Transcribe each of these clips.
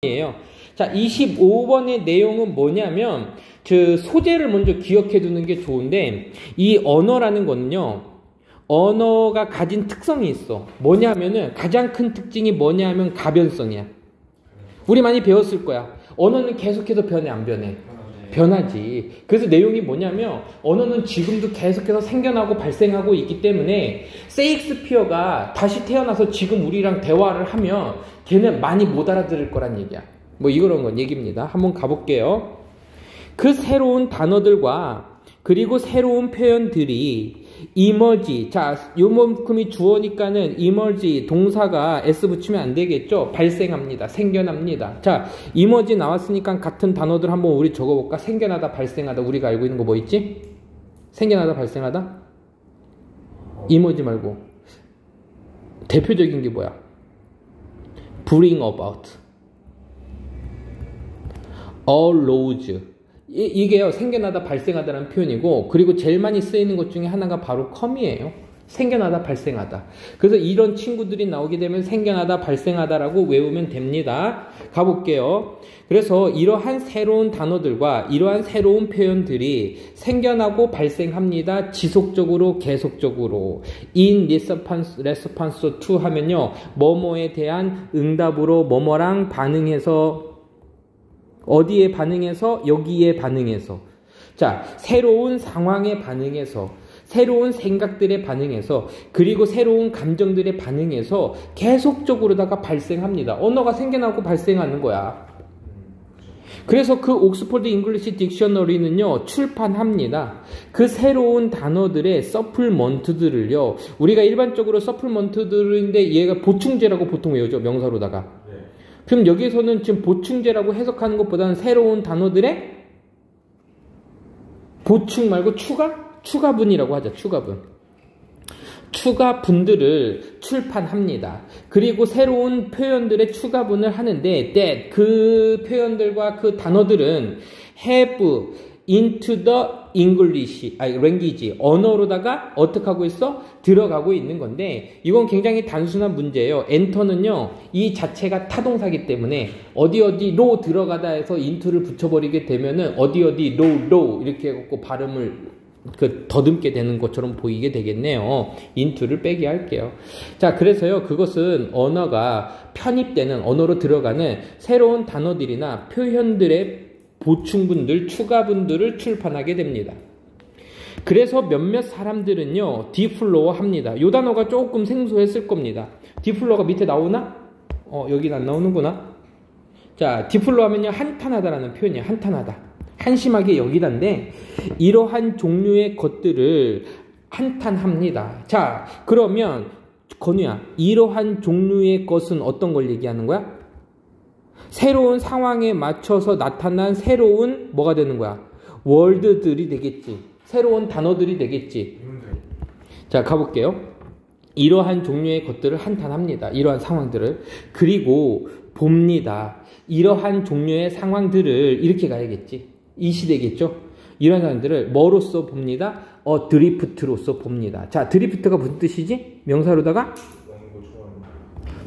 이에요. 자, 25번의 내용은 뭐냐면 그 소재를 먼저 기억해 두는 게 좋은데, 이 언어라는 거는요, 언어가 가진 특성이 있어. 뭐냐면은 가장 큰 특징이 뭐냐면 가변성이야. 우리 많이 배웠을 거야. 언어는 계속해서 변해, 안 변해? 변하지. 그래서 내용이 뭐냐면 언어는 지금도 계속해서 생겨나고 발생하고 있기 때문에 세익스피어가 다시 태어나서 지금 우리랑 대화를 하면 걔는 많이 못 알아들을 거란 얘기야. 뭐 이런 건 얘기입니다. 한번 가볼게요. 그 새로운 단어들과 그리고 새로운 표현들이 emerge. 자, 요만큼이 주어니까는 emerge 동사가 s 붙이면 안 되겠죠? 발생합니다. 생겨납니다. 자, emerge 나왔으니까 같은 단어들 한번 우리 적어볼까? 생겨나다, 발생하다. 우리가 알고 있는 거 뭐 있지? 생겨나다, 발생하다? emerge 말고 대표적인 게 뭐야? bring about, arose. 이게요, 생겨나다, 발생하다라는 표현이고, 그리고 제일 많이 쓰이는 것 중에 하나가 바로 come이에요. 생겨나다, 발생하다. 그래서 이런 친구들이 나오게 되면 생겨나다, 발생하다라고 외우면 됩니다. 가볼게요. 그래서 이러한 새로운 단어들과 이러한 새로운 표현들이 생겨나고 발생합니다. 지속적으로, 계속적으로. in response to 하면요, 뭐뭐에 대한 응답으로 뭐뭐랑 반응해서, 어디에 반응해서? 여기에 반응해서. 자, 새로운 상황에 반응해서, 새로운 생각들에 반응해서, 그리고 새로운 감정들에 반응해서 계속적으로다가 발생합니다. 언어가 생겨나고 발생하는 거야. 그래서 그 옥스퍼드 잉글리시 딕셔너리는요, 출판합니다. 그 새로운 단어들의 서플먼트들을요, 우리가 일반적으로 서플먼트들인데 얘가 보충제라고 보통 외우죠, 명사로다가. 그럼 여기서는 지금 보충제라고 해석하는 것보다는 새로운 단어들의 보충 말고 추가분이라고 하자. 추가분들을 출판합니다. 그리고 새로운 표현들의 추가분을 하는데, that 그 표현들과 그 단어들은 have into the English, language, 언어로다가 어떻게 하고 있어? 들어가고 있는 건데, 이건 굉장히 단순한 문제예요. enter는요, 이 자체가 타동사기 때문에 어디로 들어가다 해서 into를 붙여버리게 되면은 어디로 이렇게 해갖고 발음을 더듬게 되는 것처럼 보이게 되겠네요. into를 빼게 할게요. 자, 그래서요, 그것은 언어가 편입되는, 언어로 들어가는 새로운 단어들이나 표현들의 보충분들, 추가분들을 출판하게 됩니다. 그래서 몇몇 사람들은요, 디플로어 합니다. 이 단어가 조금 생소했을 겁니다. 디플로어가 밑에 나오나? 여긴 안 나오는구나. 자, 디플로어 하면요, 한탄하다라는 표현이에요. 한탄하다. 한심하게 여기다인데, 이러한 종류의 것들을 한탄합니다. 자, 그러면, 건우야, 이러한 종류의 것은 어떤 걸 얘기하는 거야? 새로운 상황에 맞춰서 나타난 새로운 뭐가 되는 거야? 월드들이 되겠지. 새로운 단어들이 되겠지. 자, 가볼게요. 이러한 종류의 것들을 한탄합니다. 이러한 상황들을. 그리고 봅니다. 이러한 종류의 상황들을 이렇게 가야겠지. 이 시대겠죠. 이러한 상황들을 뭐로써 봅니다? 드리프트로서 봅니다. 자, 드리프트가 무슨 뜻이지? 명사로다가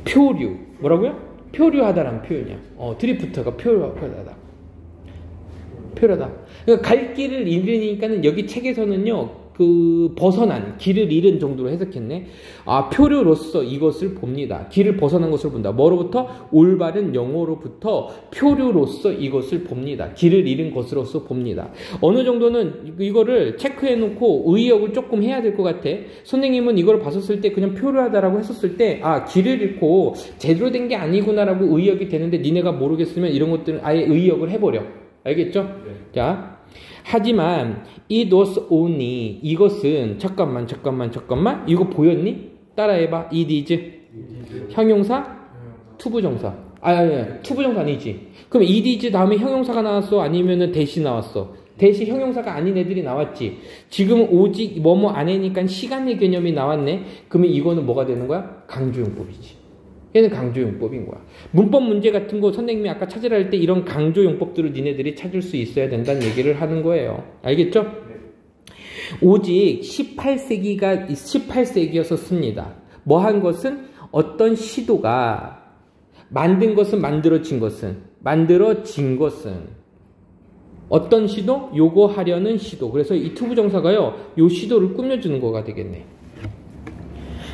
표류. 뭐라고요? 표류하다라는 표현이야. 드리프트가 표류하다. 그러니까 갈 길을 잃으니까는 여기 책에서는요, 벗어난, 길을 잃은 정도로 해석했네. 아, 표류로서 이것을 봅니다. 길을 벗어난 것을 본다. 뭐로부터? 올바른 영어로부터 표류로서 이것을 봅니다. 길을 잃은 것으로서 봅니다. 어느 정도는 이거를 체크해놓고 의역을 조금 해야 될 것 같아. 선생님은 이걸 봤었을 때 그냥 표류하다라고 했었을 때, 아, 길을 잃고 제대로 된 게 아니구나라고 의역이 되는데, 니네가 모르겠으면 이런 것들은 아예 의역을 해버려. 알겠죠? 네. 자, 하지만 it was only, 이것은 잠깐만 이거 보였니? 따라해봐. it is 형용사? 투부정사. 투부정사 아니지. 그럼 it is 다음에 형용사가 나왔어? 아니면은 대시 나왔어? 대시 형용사가 아닌 애들이 나왔지. 지금 오직 뭐뭐 안 해니까 시간의 개념이 나왔네. 그러면 이거는 뭐가 되는 거야? 강조용법이지. 얘는 강조용법인 거야. 문법 문제 같은 거 선생님이 아까 찾으라 할 때 이런 강조용법들을 니네들이 찾을 수 있어야 된다는 얘기를 하는 거예요. 알겠죠? 오직 18세기였었습니다. 뭐 한 것은 어떤 시도가 만든 것은 만들어진 것은 만들어진 것은 어떤 시도? 요거 하려는 시도. 그래서 이 투부정사가요 요 시도를 꾸며주는 거가 되겠네.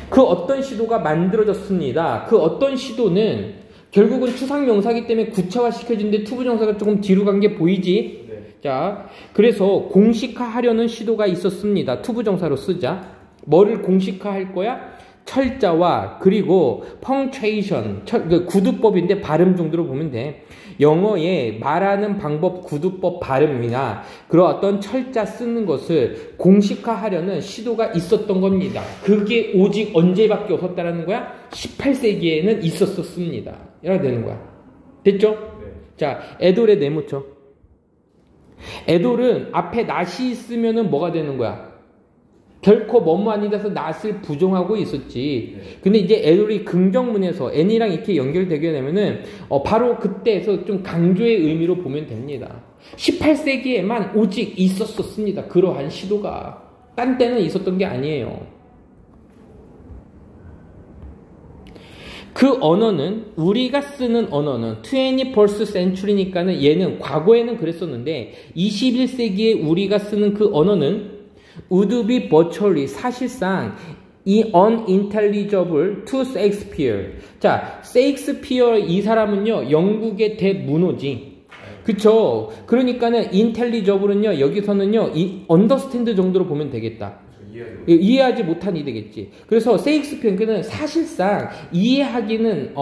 그 어떤 시도가 만들어졌습니다. 그 어떤 시도는 결국은 추상명사기 때문에 구체화시켜주는데 투부정사가 조금 뒤로 간 게 보이지? 네. 자, 그래서 공식화하려는 시도가 있었습니다. 투부정사로 쓰자. 뭐를 공식화할 거야? 철자와 그리고 punctuation, 구두법인데 발음 정도로 보면 돼. 영어의 말하는 방법, 구두법 발음이나 그런 어떤 철자 쓰는 것을 공식화하려는 시도가 있었던 겁니다. 그게 오직 언제밖에 없었다라는 거야? 18세기에는 있었습니다. 이래야 되는 거야. 됐죠? 네. 자, 에돌의 네모쳐. 에돌은 앞에 낫이 있으면은 뭐가 되는 거야? 결코 뭐뭐 아니라서 낫을 부정하고 있었지. 근데 이제 에돌이 긍정문에서 n이랑 이렇게 연결되게 되면은 바로 그때에서 좀 강조의 의미로 보면 됩니다. 18세기에만 오직 있었습니다. 그러한 시도가. 딴 때는 있었던 게 아니에요. 그 언어는 우리가 쓰는 언어는 21st century니까는 얘는 과거에는 그랬었는데 21세기에 우리가 쓰는 그 언어는 would be virtually 사실상 이 unintelligible to Shakespeare. 자, 셰익스피어 이 사람은요 영국의 대문호지. 그쵸? 그러니까는 intelligible은요 여기서는요 이 understand 정도로 보면 되겠다. 이해하지 못한이 되겠지. 그래서 셰익스피어는 사실상 이해하지는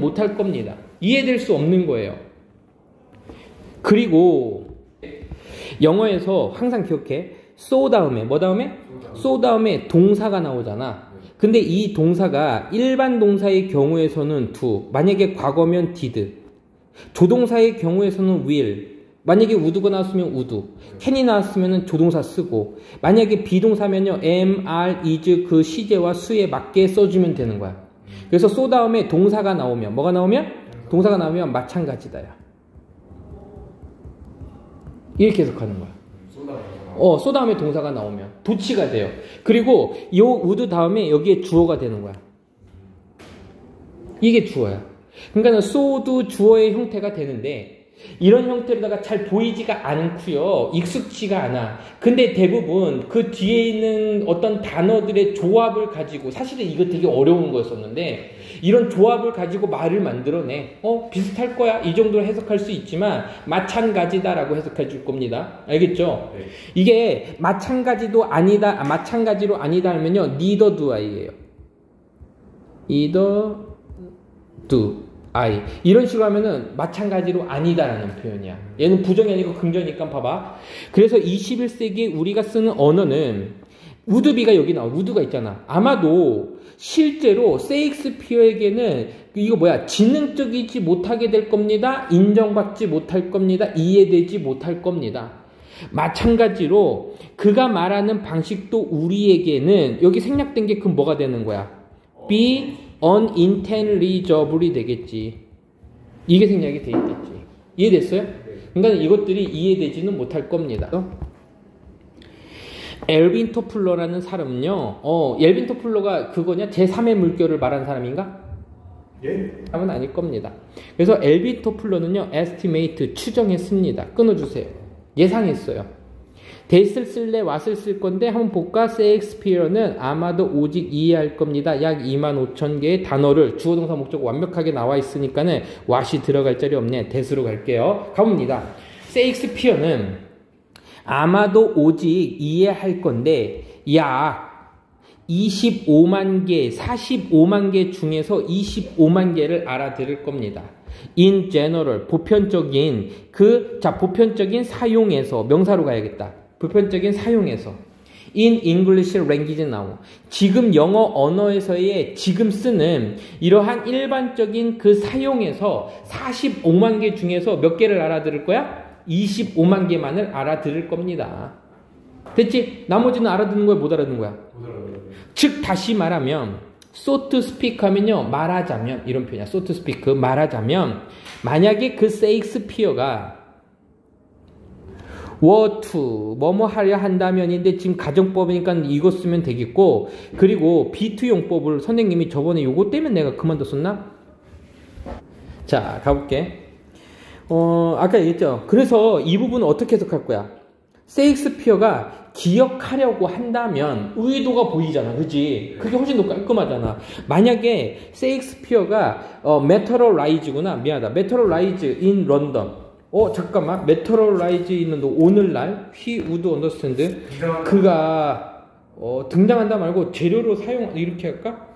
못할 겁니다. 이해될 수 없는 거예요. 그리고 영어에서 항상 기억해. so 다음에 뭐 다음에? so 다음에 동사가 나오잖아. 근데 이 동사가 일반 동사의 경우에서는 do, 만약에 과거면 did, 조동사의 경우에서는 will, 만약에 would가 나왔으면 would, can이 나왔으면 조동사 쓰고, 만약에 비동사면요 am, are, is 그 시제와 수에 맞게 써주면 되는 거야. 그래서 so 다음에 동사가 나오면 뭐가 나오면? 동사가 나오면 마찬가지다야. 이렇게 해석하는 거야. so 다음에 동사가 나오면 도치가 돼요. 그리고 요 would 다음에 여기에 주어가 되는 거야. 이게 주어야. 그러니까 so도 주어의 형태가 되는데 이런 형태로다가 잘 보이지가 않고요. 익숙지가 않아. 근데 대부분 그 뒤에 있는 어떤 단어들의 조합을 가지고 사실은 이거 되게 어려운 거였었는데 이런 조합을 가지고 말을 만들어내. 비슷할 거야. 이 정도로 해석할 수 있지만 마찬가지다라고 해석해 줄 겁니다. 알겠죠? 네. 이게 마찬가지도 아니다, 마찬가지로 아니다 하면요. neither do I예요. either do I. 이런 식으로 하면은 마찬가지로 아니다라는 표현이야. 얘는 부정이 아니고 긍정이니까 봐봐. 그래서 21세기에 우리가 쓰는 언어는 would be가 여기 나와. would가 있잖아. 아마도 실제로 셰익스피어에게는 이거 뭐야? 지능적이지 못하게 될 겁니다. 인정받지 못할 겁니다. 이해되지 못할 겁니다. 마찬가지로 그가 말하는 방식도 우리에게는 여기 생략된 게 그럼 뭐가 되는 거야? be unintelligible이 되겠지. 이게 생략이 돼 있겠지. 이해됐어요? 그러니까 이것들이 이해되지는 못할 겁니다. 엘빈 토플러라는 사람은요, 엘빈 토플러가 그거냐? 제3의 물결을 말한 사람인가? 예? 사람은 아닐 겁니다. 그래서 엘빈 토플러는요, estimate, 추정했습니다. 끊어주세요. 예상했어요. 됐을 쓸래, 왔을 쓸 건데, 한번 볼까? 셰익스피어는 아마도 오직 이해할 겁니다. 약 25,000개의 단어를 주어, 동사, 목적 완벽하게 나와 있으니까는 what이 들어갈 자리 없네. that으로 갈게요. 가봅니다. 셰익스피어는 아마도 오직 이해할 건데 약 25만 개, 45만 개 중에서 25만 개를 알아들을 겁니다. In general, 보편적인 보편적인 사용에서 명사로 가야겠다. 보편적인 사용에서 in English language now. 지금 영어 언어에서의 지금 쓰는 이러한 일반적인 그 사용에서 45만 개 중에서 몇 개를 알아들을 거야? 25만 개만을 알아들을 겁니다. 됐지? 나머지는 알아듣는 거야, 못 알아듣는 거야? 즉 다시 말하면 so to speak 하면요, 말하자면 이런 표현이야. so to speak, 말하자면 만약에 그 셰익스피어가 were to 뭐뭐 하려 한다면인데 지금 가정법이니까 이거 쓰면 되겠고, 그리고 be to 용법을 선생님이 저번에 요거 때문에 내가 그만뒀었나? 자, 가볼게. 아까 얘기했죠. 그래서 이 부분은 어떻게 해석할 거야? 세익스피어가 기억하려고 한다면 의도가 보이잖아. 그지? 그게 훨씬 더 깔끔하잖아. 만약에 세익스피어가 메터럴라이즈구나. 미안하다. 메터럴라이즈 인 런던. 잠깐만. 메터럴라이즈 있는 오늘날 he would understand. 그가 등장한다 말고 재료로 사용 이렇게 할까?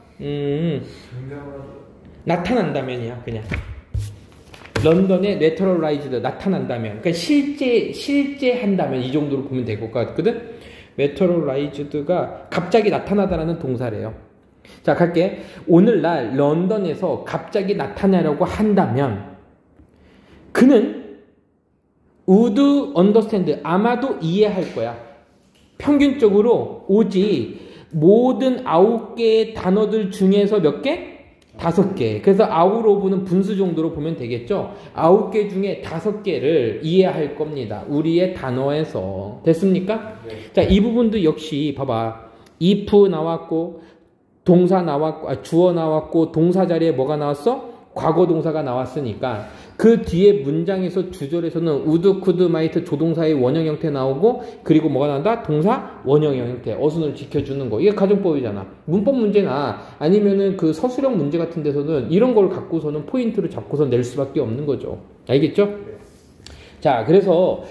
나타난다면이야. 그냥. 런던에 메터럴라이즈드 나타난다면, 그러니까 실제 한다면 이 정도로 보면 될 것 같거든. 메터럴라이즈드가 갑자기 나타나다라는 동사래요. 자, 갈게. 오늘날 런던에서 갑자기 나타나려고 한다면 그는 would understand 아마도 이해할 거야. 평균적으로 오직 모든 9개의 단어들 중에서 몇 개? 5개. 그래서 out of는 분수 정도로 보면 되겠죠. 9개 중에 5개를 이해할 겁니다. 우리의 단어에서. 됐습니까? 네. 자, 이 부분도 역시 봐봐. if 나왔고 동사 나왔고 주어 나왔고 동사 자리에 뭐가 나왔어? 과거 동사가 나왔으니까 그 뒤에 문장에서 주절에서는 would, could, might 조동사의 원형 형태 나오고 그리고 뭐가 나온다? 동사 원형 형태. 어순을 지켜주는 거. 이게 가정법이잖아. 문법 문제나 아니면은 그 서술형 문제 같은 데서는 이런 걸 갖고서는 포인트를 잡고서 낼 수밖에 없는 거죠. 알겠죠? 자, 그래서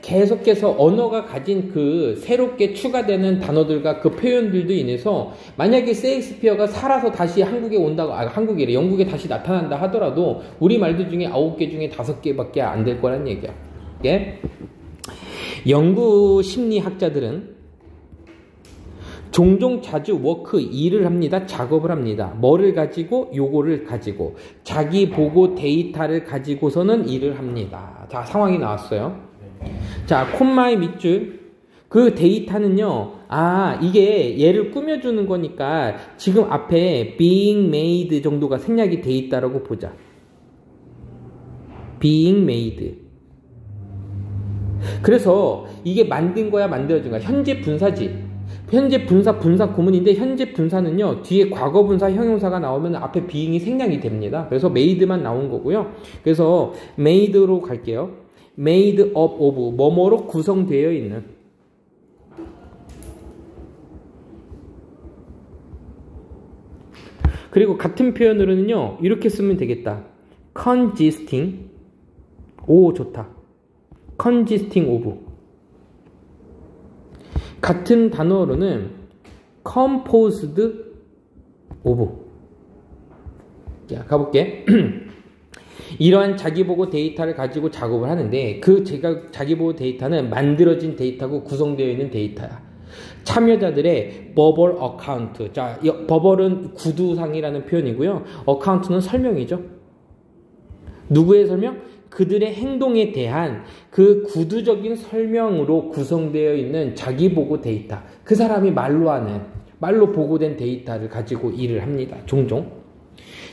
계속해서 언어가 가진 그 새롭게 추가되는 단어들과 그 표현들도 인해서 만약에 세익스피어가 살아서 다시 한국에 온다고, 한국이래, 영국에 다시 나타난다 하더라도 우리 말들 중에 9개 중에 5개밖에 안 될 거란 얘기야. 예? 연구 심리학자들은 종종 자주 워크, 일을 합니다. 작업을 합니다. 뭐를 가지고? 요거를 가지고. 자기 보고 데이터를 가지고서는 일을 합니다. 자, 상황이 나왔어요. 자, 콤마의 밑줄. 그 데이터는요, 이게 얘를 꾸며주는 거니까 지금 앞에 being made 정도가 생략이 돼 있다라고 보자. being made. 그래서 이게 만든 거야, 만들어진 거야. 현재 분사지. 현재 분사 구문인데 현재 분사는요, 뒤에 과거 분사 형용사가 나오면 앞에 being이 생략이 됩니다. 그래서 made만 나온 거고요. 그래서 made로 갈게요. made up of, 뭐뭐로 구성되어 있는. 그리고 같은 표현으로는요, 이렇게 쓰면 되겠다. consisting, 오, 좋다. consisting of. 같은 단어로는 composed of. 자, 가볼게. 이러한 자기보고 데이터를 가지고 작업을 하는데 그 자기보고 데이터는 만들어진 데이터고 구성되어 있는 데이터야. 참여자들의 버벌 어카운트. 자, 버벌은 구두상이라는 표현이고요. 어카운트는 설명이죠. 누구의 설명? 그들의 행동에 대한 그 구두적인 설명으로 구성되어 있는 자기보고 데이터. 그 사람이 말로 보고된 데이터를 가지고 일을 합니다. 종종.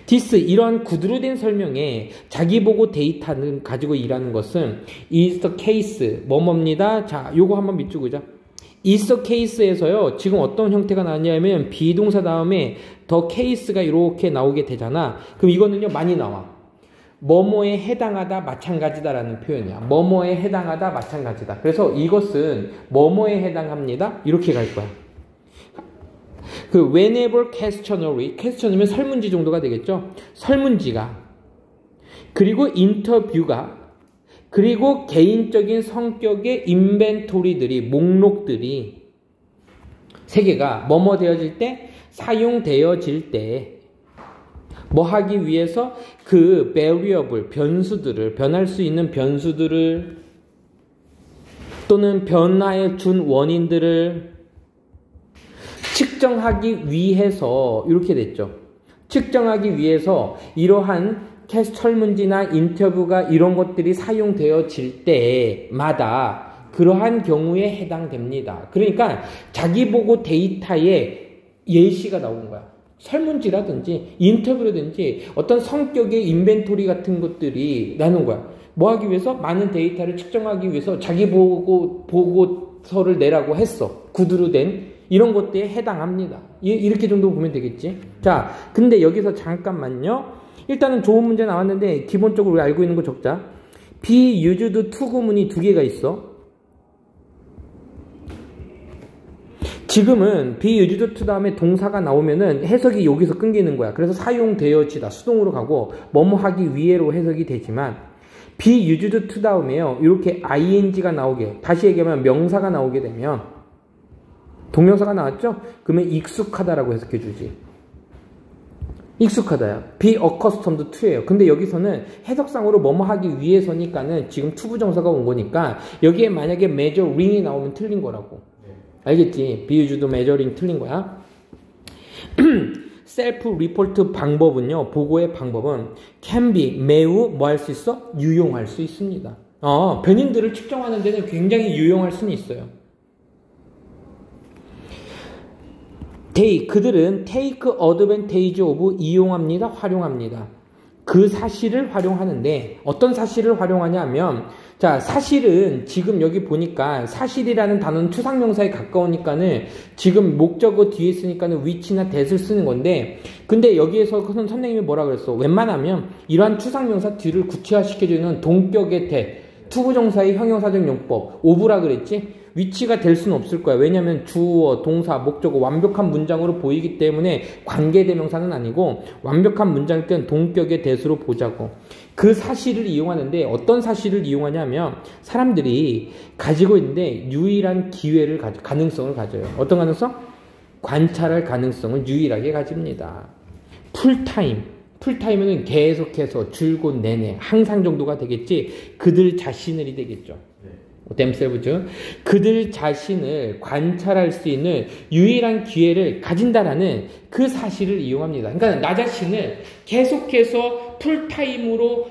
this, 이러한 구두로 된 설명에 자기보고 데이터를 가지고 일하는 것은 is the case, 뭐뭐입니다. 자, 요거 한번 밑줄 그자. is the case에서요, 지금 어떤 형태가 나왔냐면 비동사 다음에 the case가 이렇게 나오게 되잖아. 그럼 이거는요, 많이 나와. 뭐뭐에 해당하다, 마찬가지다라는 표현이야. 뭐뭐에 해당하다, 마찬가지다. 그래서 이것은 뭐뭐에 해당합니다. 이렇게 갈 거야. 그 whenever question이면 설문지 정도가 되겠죠. 설문지가, 그리고 인터뷰가, 그리고 개인적인 성격의 인벤토리들이, 목록들이 세 개가 뭐뭐 되어질 때, 사용되어질 때 뭐 하기 위해서 그 variable, 변수들을, 변할 수 있는 변수들을 또는 변화에 준 원인들을 측정하기 위해서, 이렇게 됐죠. 측정하기 위해서 이러한 설문지나 인터뷰가 이런 것들이 사용되어질 때마다 그러한 경우에 해당됩니다. 그러니까 자기보고 데이터에 예시가 나오는 거야. 설문지라든지 인터뷰라든지 어떤 성격의 인벤토리 같은 것들이 나오는 거야. 뭐 하기 위해서? 많은 데이터를 측정하기 위해서 보고서를 내라고 했어. 구두로 된 이런 것들에 해당합니다. 이렇게 정도 보면 되겠지. 자, 근데 여기서 잠깐만요. 일단은 좋은 문제 나왔는데 기본적으로 우리 알고 있는 거 적자. be used to 구문이 두 개가 있어. 지금은 be used to 다음에 동사가 나오면은 해석이 여기서 끊기는 거야. 그래서 사용되어지다 수동으로 가고 뭐뭐 하기 위해로 해석이 되지만 be used to 다음에요. 이렇게 ing가 나오게, 다시 얘기하면 명사가 나오게 되면, 동명사가 나왔죠? 그러면 익숙하다라고 해석해 주지. 익숙하다요. be accustomed to예요. 근데 여기서는 해석상으로 뭐뭐 하기 위해서니까는 지금 to 부정사가 온 거니까 여기에 만약에 measuring이 나오면 틀린 거라고. 알겠지? be used measuring 틀린 거야. 셀프 리포트 방법은요, 보고의 방법은 can be 매우 뭐 할 수 있어? 유용할 수 있습니다. 변인들을 측정하는 데는 굉장히 유용할 수는 있어요. 그들은 take advantage of 이용합니다, 활용합니다. 그 사실을 활용하는데 어떤 사실을 활용하냐 하면, 자, 사실은 지금 여기 보니까 사실이라는 단어는 추상명사에 가까우니까는 지금 목적어 뒤에 쓰니까는 which나 that을 쓰는 건데, 근데 여기에서 선생님이 뭐라 그랬어? 웬만하면 이러한 추상명사 뒤를 구체화시켜주는 동격의 that, 투부정사의 형용사적 용법, of라 그랬지? 위치가 될 수는 없을 거야. 왜냐하면 주어, 동사, 목적어 완벽한 문장으로 보이기 때문에 관계대명사는 아니고 완벽한 문장일 땐 동격의 that으로 보자고. 그 사실을 이용하는데 어떤 사실을 이용하냐면 사람들이 가지고 있는데 유일한 기회를 가능성을 가져요. 어떤 가능성? 관찰할 가능성을 유일하게 가집니다. 풀타임은 계속해서 줄곧 내내 항상 정도가 되겠지. 그들 자신을이 되겠죠. themselves. 그들 자신을 관찰할 수 있는 유일한 기회를 가진다라는 그 사실을 이용합니다. 그러니까 나 자신을 계속해서 풀타임으로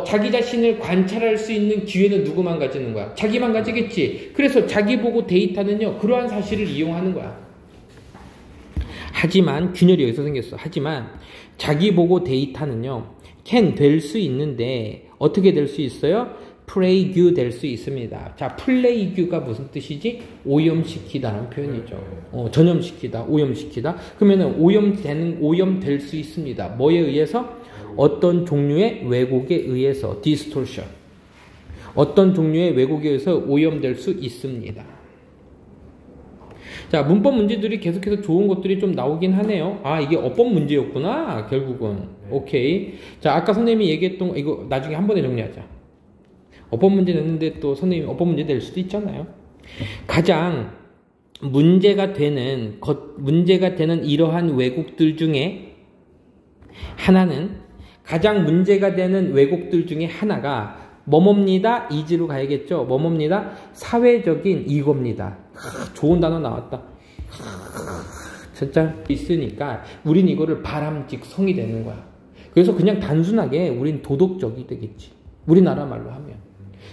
자기 자신을 관찰할 수 있는 기회는 누구만 가지는 거야? 자기만 가지겠지. 그래서 자기 보고 데이터는요, 그러한 사실을 이용하는 거야. 하지만 균열이 여기서 생겼어. 하지만 자기 보고 데이터는요, can 될 수 있는데 어떻게 될 수 있어요? 플레이규 될 수 있습니다. 자, 플레이규가 무슨 뜻이지? 오염시키다라는 표현이죠. 전염시키다, 오염시키다. 그러면은 오염될 수 있습니다. 뭐에 의해서? 어떤 종류의 왜곡에 의해서, distortion. 어떤 종류의 왜곡에 의해서 오염될 수 있습니다. 자, 문법 문제들이 계속해서 좋은 것들이 좀 나오긴 하네요. 아, 이게 어법 문제였구나, 결국은. 오케이. 자, 아까 선생님이 얘기했던 거, 이거 나중에 한 번에 정리하자. 어법 문제 냈는데 또 선생님이 어법 문제 낼 수도 있잖아요. 가장 문제가 되는 이러한 왜곡들 중에 하나는, 가장 문제가 되는 왜곡들 중에 하나가 뭐뭡니다? 이지로 가야겠죠. 뭐뭡니다? 사회적인 이겁니다. 좋은 단어 나왔다. 진짜 있으니까 우린 이거를 바람직성이 되는 거야. 그래서 그냥 단순하게 우린 도덕적이 되겠지. 우리나라 말로 하면.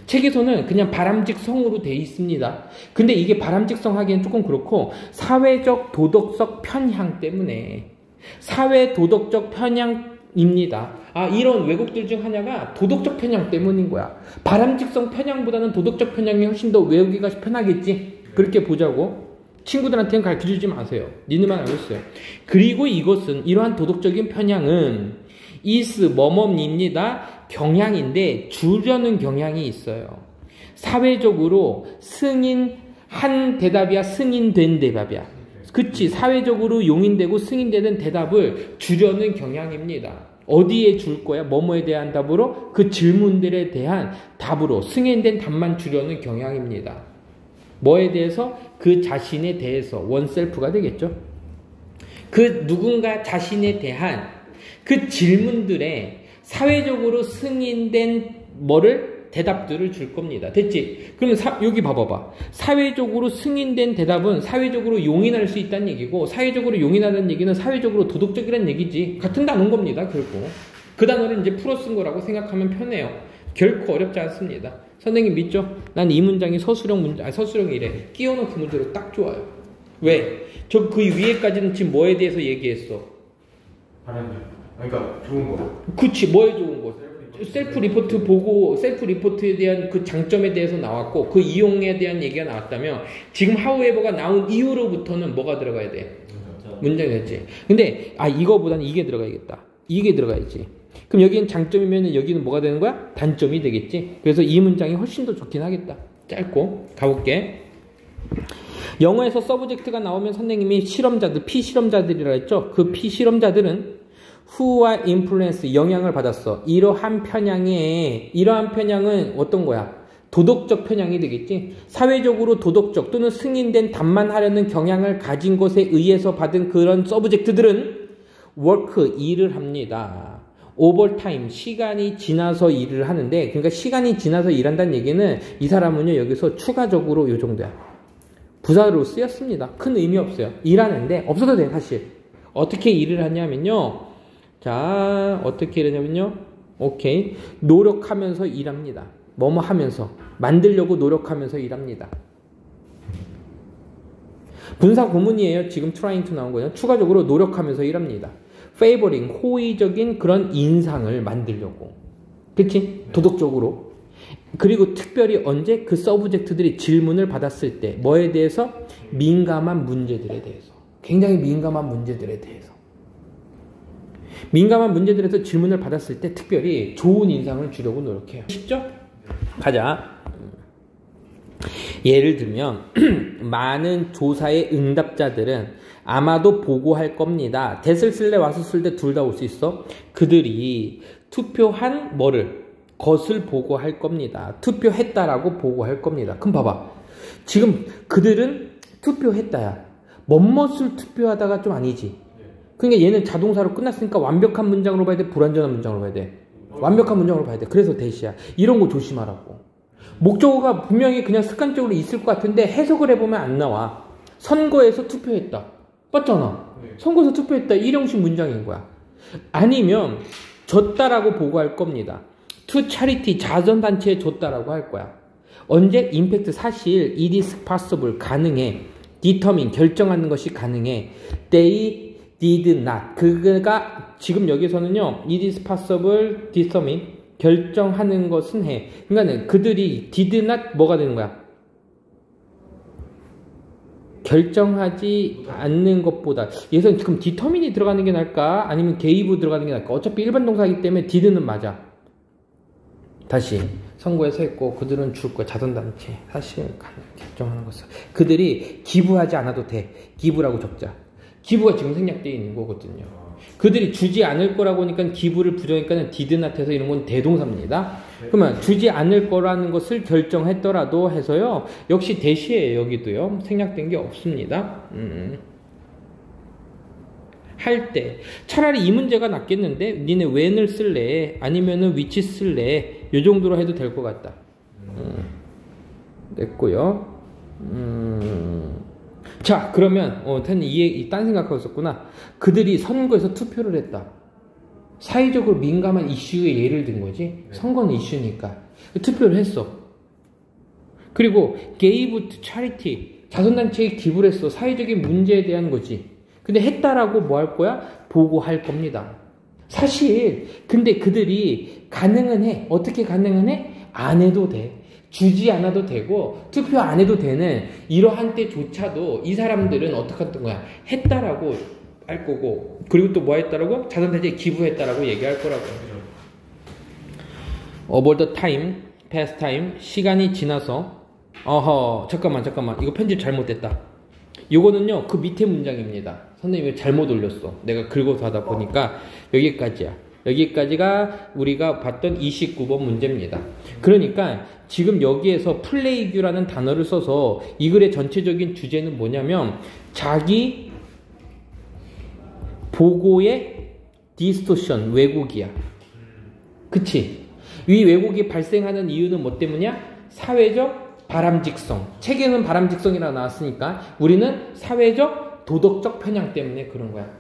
책에서는 그냥 바람직성으로 돼 있습니다. 근데 이게 바람직성 하기엔 조금 그렇고, 사회적 도덕적 편향 때문에, 사회 도덕적 편향입니다. 이런 왜곡들 중 하나가 도덕적 편향 때문인 거야. 바람직성 편향보다는 도덕적 편향이 훨씬 더 외우기가 편하겠지. 그렇게 보자고. 친구들한테는 가르쳐주지 마세요. 니네만 알고 있어요. 그리고 이러한 도덕적인 편향은 is 뭐뭐입니다. 경향인데 주려는 경향이 있어요. 사회적으로 승인한 대답이야, 승인된 대답이야. 그치, 사회적으로 용인되고 승인되는 대답을 주려는 경향입니다. 어디에 줄 거야? 뭐뭐에 대한 답으로? 그 질문들에 대한 답으로 승인된 답만 주려는 경향입니다. 뭐에 대해서? 그 자신에 대해서, 원셀프가 되겠죠. 그 누군가 자신에 대한 그 질문들에 사회적으로 승인된 대답들을 줄 겁니다. 됐지? 그럼 여기 봐봐봐. 사회적으로 승인된 대답은 사회적으로 용인할 수 있다는 얘기고, 사회적으로 용인하는 얘기는 사회적으로 도덕적이라는 얘기지. 같은 단어인 겁니다, 결국. 그 단어를 이제 풀어 쓴 거라고 생각하면 편해요. 결코 어렵지 않습니다. 선생님 믿죠? 난 이 문장이 서술형이래. 끼워넣기 문제로 딱 좋아요. 왜? 저 그 위에까지는 지금 뭐에 대해서 얘기했어? 그러니까 좋은 거. 그치, 뭐에 좋은 거? 셀프 리포트 보고 셀프 리포트에 대한 그 장점에 대해서 나왔고, 그 이용에 대한 얘기가 나왔다면, 지금 however가 나온 이후로부터는 뭐가 들어가야 돼? 문장이 됐지. 근데 이거보다는 이게 들어가야겠다. 이게 들어가야지. 그럼 여기는 장점이면 여기는 뭐가 되는 거야? 단점이 되겠지. 그래서 이 문장이 훨씬 더 좋긴 하겠다. 짧고 가볼게. 영어에서 서브젝트가 나오면 선생님이 실험자들, 피실험자들이라 했죠. 그 피실험자들은 who와 influence, 영향을 받았어. 이러한 편향은 어떤 거야? 도덕적 편향이 되겠지. 사회적으로 도덕적 또는 승인된 답만 하려는 경향을 가진 것에 의해서 받은 그런 서브젝트들은 work, 일을 합니다. 오버타임, 시간이 지나서 일을 하는데, 그러니까 시간이 지나서 일한다는 얘기는 이 사람은요 여기서 추가적으로 요 정도야. 부사로 쓰였습니다. 큰 의미 없어요. 일하는데 없어도 돼 사실. 어떻게 일을 하냐면요. 자, 어떻게 일하냐면요. 오케이. 노력하면서 일합니다. 뭐뭐 하면서. 만들려고 노력하면서 일합니다. 분사 구문이에요. 지금 trying to 나온 거예요. 추가적으로 노력하면서 일합니다. favoring, 호의적인 그런 인상을 만들려고. 그치? 도덕적으로. 그리고 특별히 언제? 그 서브젝트들이 질문을 받았을 때 뭐에 대해서? 민감한 문제들에 대해서. 굉장히 민감한 문제들에 대해서. 민감한 문제들에서 질문을 받았을 때 특별히 좋은 인상을 주려고 노력해요. 쉽죠? 가자. 예를 들면 많은 조사의 응답자들은 아마도 보고할 겁니다. that을 쓸래 was을 쓸래 둘 다 올 수 있어. 그들이 투표한 뭐를? 것을 보고할 겁니다. 투표했다라고 보고할 겁니다. 그럼 봐봐. 지금 그들은 투표했다야. 뭐뭇을 투표하다가 좀 아니지. 그러니까 얘는 자동사로 끝났으니까 완벽한 문장으로 봐야 돼? 불완전한 문장으로 봐야 돼? 완벽한 문장으로 봐야 돼. 그래서 대시야. 이런 거 조심하라고. 목적어가 분명히 그냥 습관적으로 있을 것 같은데 해석을 해보면 안 나와. 선거에서 투표했다. 맞잖아. 선거에서 투표했다. 일형식 문장인 거야. 아니면 줬다라고 보고할 겁니다. to charity, 자선단체에 줬다라고 할 거야. 언제? 임팩트, 사실 it is possible, 가능해. determine, 결정하는 것이 가능해. they did not, 그가 지금 여기서는요 it is possible, determine, 결정하는 것은 해. 그러니까 그들이 did not 뭐가 되는 거야? 결정하지 않는 것보다. 여기서 지금 determine이 들어가는 게 나을까? 아니면 gave 들어가는 게 나을까? 어차피 일반 동사이기 때문에 did는 맞아. 다시 선거에서 했고 그들은 줄 거야. 자선단체 사실 결정하는 것을. 그들이 기부하지 않아도 돼. 기부라고 적자. 기부가 지금 생략되어 있는 거거든요. 그들이 주지 않을 거라고 하니까 기부를 부정하니까 did not 해서 이런 건 대동사입니다. 그러면 주지 않을 거라는 것을 결정했더라도 해서요. 역시 대시예요. 여기도요. 생략된 게 없습니다. 할 때 차라리 이 문제가 낫겠는데 니네 when을 쓸래 아니면은 which 쓸래 요 정도로 해도 될 것 같다. 됐고요. 자 그러면 딴 생각하고 있었구나. 그들이 선거에서 투표를 했다. 사회적으로 민감한 이슈에 예를 든 거지. 선거는 이슈니까 투표를 했어. 그리고 gave to charity, 자선단체에 기부를 했어. 사회적인 문제에 대한 거지. 근데 했다라고 뭐 할 거야? 보고할 겁니다. 사실 근데 그들이 가능은 해. 어떻게 가능은 해? 안 해도 돼. 주지 않아도 되고 투표 안 해도 되는 이러한 때조차도 이 사람들은 어떻게 했던 거야? 했다라고 할 거고, 그리고 또 뭐 했다라고? 자선단체에 기부했다라고 얘기할 거라고. over the time, past time, 시간이 지나서. 잠깐만 이거 편집 잘못됐다. 요거는요 그 밑에 문장입니다. 선생님이 잘못 올렸어. 내가 긁어서 하다 보니까 여기까지야. 여기까지가 우리가 봤던 29번 문제입니다. 그러니까 지금 여기에서 플레이규라는 단어를 써서 이 글의 전체적인 주제는 뭐냐면 자기 보고의 디스토션, 왜곡이야. 그치? 이 왜곡이 발생하는 이유는 뭐 때문이야? 사회적 바람직성. 책에는 바람직성이라고 나왔으니까 우리는 사회적 도덕적 편향 때문에 그런 거야.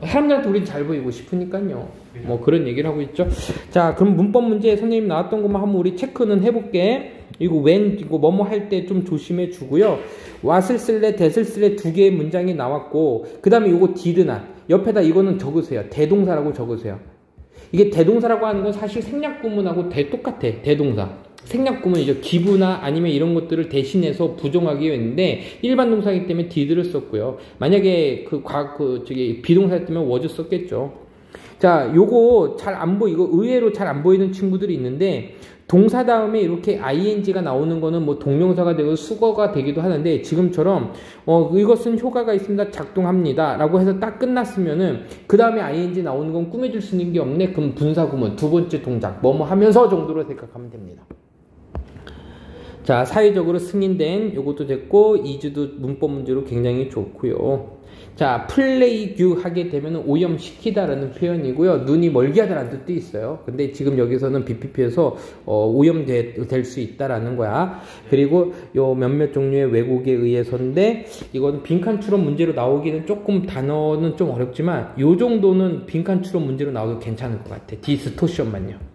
사람들한테 우린 잘 보이고 싶으니까요. 뭐 그런 얘기를 하고 있죠. 자, 그럼 문법 문제 선생님 나왔던 것만 한번 우리 체크는 해볼게. 이거 이거 뭐뭐 할 때 좀 조심해 주고요. what을 쓸래, that을 쓸래 두 개의 문장이 나왔고, 그 다음에 이거 did not. 옆에다 이거는 적으세요. 대동사라고 적으세요. 이게 대동사라고 하는 건 사실 생략구문하고 똑같아. 대동사. 생략구문이죠. 기부나 아니면 이런 것들을 대신해서 부정하기 위했는데 일반 동사이기 때문에 did를 썼고요. 만약에 비동사였다면 was 썼겠죠. 자, 요거 잘 안 이거 의외로 잘 안 보이는 친구들이 있는데, 동사 다음에 이렇게 ing가 나오는 거는 뭐 동명사가 되고 수거가 되기도 하는데, 지금처럼 이것은 효과가 있습니다, 작동합니다 라고 해서 딱 끝났으면은 그 다음에 ing 나오는 건 꾸며줄 수 있는 게 없네. 그럼 분사구문 두 번째 동작 뭐뭐 하면서 정도로 생각하면 됩니다. 자, 사회적으로 승인된 요것도 됐고, 이즈도 문법 문제로 굉장히 좋고요. 자, 플레이 규 하게 되면 오염시키다라는 표현이고요. 눈이 멀게 하다라는 뜻도 있어요. 근데 지금 여기서는 BPP에서 오염될 수 있다라는 거야. 그리고 요 몇몇 종류의 왜곡에 의해서인데, 이거는 빈칸 추론 문제로 나오기는 조금 단어는 좀 어렵지만, 요 정도는 빈칸 추론 문제로 나와도 괜찮을 것 같아. 디스토션만요.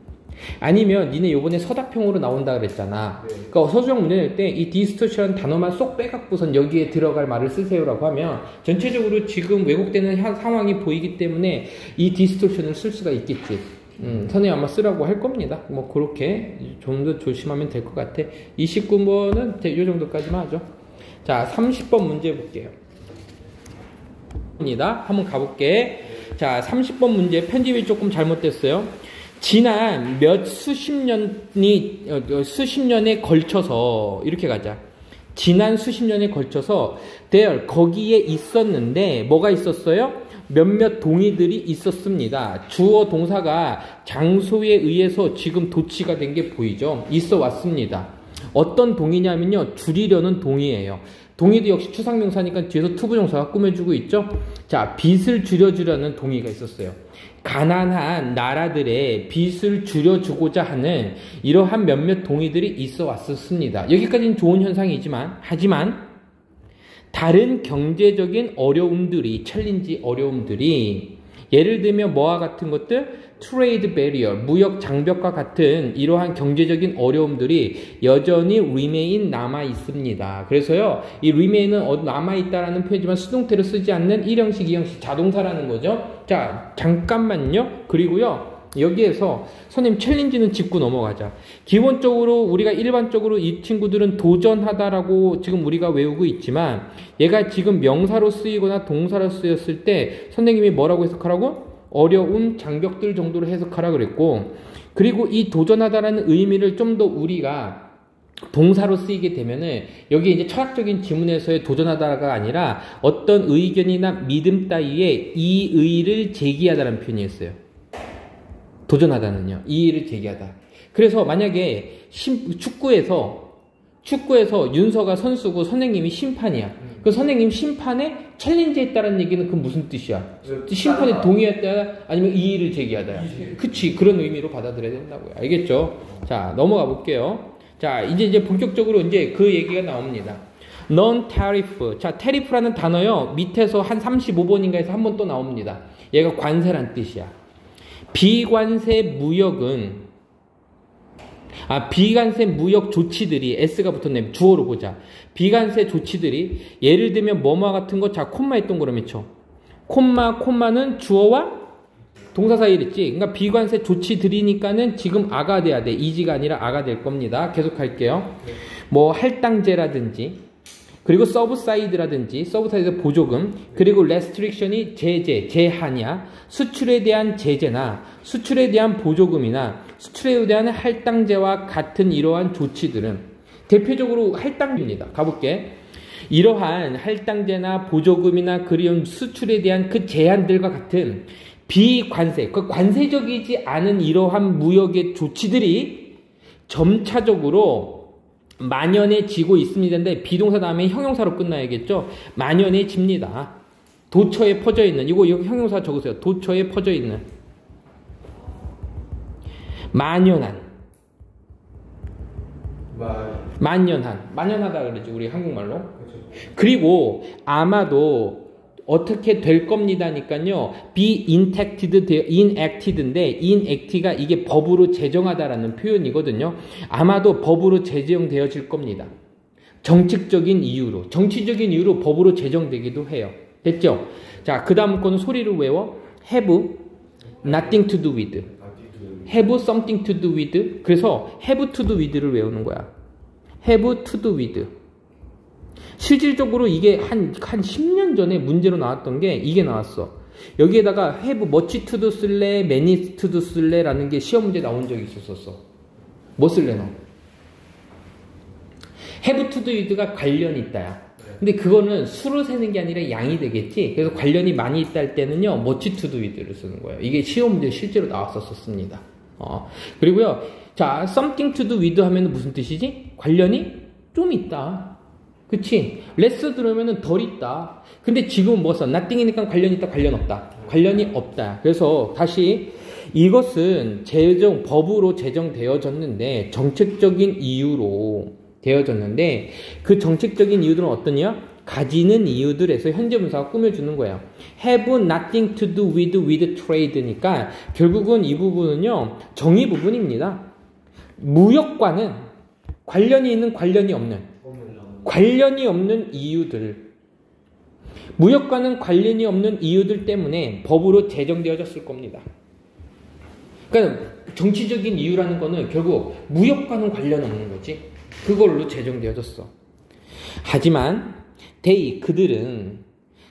아니면 니네 요번에 서답형으로 나온다 그랬잖아. 그러니까 서술형 문제 낼 때 이 디스토션 단어만 쏙 빼갖고선 여기에 들어갈 말을 쓰세요라고 하면 전체적으로 지금 왜곡되는 상황이 보이기 때문에 이 디스토션을 쓸 수가 있겠지. 선생님 아마 쓰라고 할 겁니다. 뭐 그렇게 좀 더 조심하면 될 것 같아. 29번은 이 정도까지만 하죠. 자, 30번 문제 볼게요. 한번 가볼게. 자, 30번 문제 편집이 조금 잘못됐어요. 지난 수십 년에 걸쳐서, 이렇게 가자. 지난 수십 년에 걸쳐서, there, 거기에 있었는데, 뭐가 있었어요? 몇몇 동의들이 있었습니다. 주어 동사가 장소에 의해서 지금 도치가 된 게 보이죠? 있어 왔습니다. 어떤 동의냐면요, 줄이려는 동의예요. 동의도 역시 추상명사니까 뒤에서 투부정사가 꾸며주고 있죠? 자, 빚을 줄여주려는 동의가 있었어요. 가난한 나라들의 빚을 줄여주고자 하는 이러한 몇몇 동의들이 있어 왔었습니다. 여기까지는 좋은 현상이지만, 하지만 다른 경제적인 어려움들이, 챌린지 어려움들이, 예를 들면 뭐와 같은 것들? 트레이드 베리어, 무역 장벽과 같은 이러한 경제적인 어려움들이 여전히 remain 남아 있습니다. 그래서요, 이 remain은 남아 있다라는 표현이지만 수동태로 쓰지 않는 1형식, 2형식 자동사라는 거죠. 자, 잠깐만요. 그리고요, 여기에서 선생님 챌린지는 짚고 넘어가자. 기본적으로 우리가 일반적으로 이 친구들은 도전하다라고 지금 우리가 외우고 있지만, 얘가 지금 명사로 쓰이거나 동사로 쓰였을 때 선생님이 뭐라고 해석하라고? 어려운 장벽들 정도로 해석하라 그랬고, 그리고 이 도전하다라는 의미를 좀 더 우리가 동사로 쓰이게 되면은 여기 이제 철학적인 지문에서의 도전하다가 아니라 어떤 의견이나 믿음 따위에 이의를 제기하다라는 표현이었어요. 도전하다는요, 이의를 제기하다. 그래서 만약에 축구에서 윤서가 선수고 선생님이 심판이야. 그 선생님 심판에 챌린지했다는 얘기는 그 무슨 뜻이야? 심판에 동의했다, 아니면 이의를 제기하다야. 그치, 그런 의미로 받아들여야 된다고요. 알겠죠? 자, 넘어가 볼게요. 자, 이제 본격적으로 이제 그 얘기가 나옵니다. non-tariff. 자, tariff라는 단어요, 밑에서 한 35번인가에서 한 번 또 나옵니다. 얘가 관세란 뜻이야. 비관세 무역은, 비관세 무역 조치들이, S가 붙었네. 주어로 보자. 비관세 조치들이, 예를 들면 뭐뭐 같은 거, 자, 콤마 했던 거로 맺혀. 콤마는 주어와 동사 사이에 있지. 그러니까 비관세 조치들이니까는 지금 아가 돼야 돼. 이지가 아니라 아가 될 겁니다. 계속 할게요. 뭐 할당제라든지, 그리고 서브사이드라든지, 서브사이드 보조금, 그리고 레스트릭션이 제한이야. 수출에 대한 제재나 수출에 대한 보조금이나 수출에 대한 할당제와 같은 이러한 조치들은 대표적으로 할당제입니다. 가볼게. 이러한 할당제나 보조금이나 그리운 수출에 대한 그 제한들과 같은 비관세, 그 관세적이지 않은 이러한 무역의 조치들이 점차적으로 만연해지고 있습니다. 비동사 다음에 형용사로 끝나야겠죠. 만연해집니다. 도처에 퍼져 있는, 이거 형용사 적으세요. 도처에 퍼져 있는, 만연하다 그러지 우리 한국말로. 그리고 아마도 어떻게 될 겁니다니까요. be enacted인데 enact가 이게 법으로 제정하다라는 표현이거든요. 아마도 법으로 제정되어질 겁니다. 정치적인 이유로 법으로 제정되기도 해요. 됐죠? 자, 그 다음 거는 소리를 외워. have nothing to do with, have something to do with. 그래서 have to do with를 외우는 거야. have to do with. 실질적으로 이게 한 10년 전에 문제로 나왔던 게 이게 나왔어. 여기에다가 have much to do 쓸래, many to do 쓸래라는 게 시험 문제 나온 적이 있었어. 뭐 쓸래 너? have to do with가 관련이 있다야. 근데 그거는 수로 세는 게 아니라 양이 되겠지. 그래서 관련이 많이 있다 할 때는요, much to do with를 쓰는 거예요. 이게 시험 문제 실제로 나왔었습니다. 그리고요, 자, something to do with 하면은 무슨 뜻이지? 관련이 좀 있다. 그치? less 들으면은 덜 있다. 근데 지금은 뭐 써? nothing이니까 관련 있다, 관련 없다. 관련이 없다. 그래서 다시 이것은 법으로 제정되어졌는데 정책적인 이유로 되어졌는데 그 정책적인 이유들은 어떠냐? 가지는 이유들에서 현재 분사가 꾸며주는 거예요. have nothing to do with trade니까 결국은 이 부분은요, 정의 부분입니다. 무역과는 관련이 있는 관련이 없는 이유들, 무역과는 관련이 없는 이유들 때문에 법으로 제정되어졌을 겁니다. 그러니까 정치적인 이유라는 거는 결국 무역과는 관련 없는 거지. 그걸로 제정되어졌어. 하지만 그들은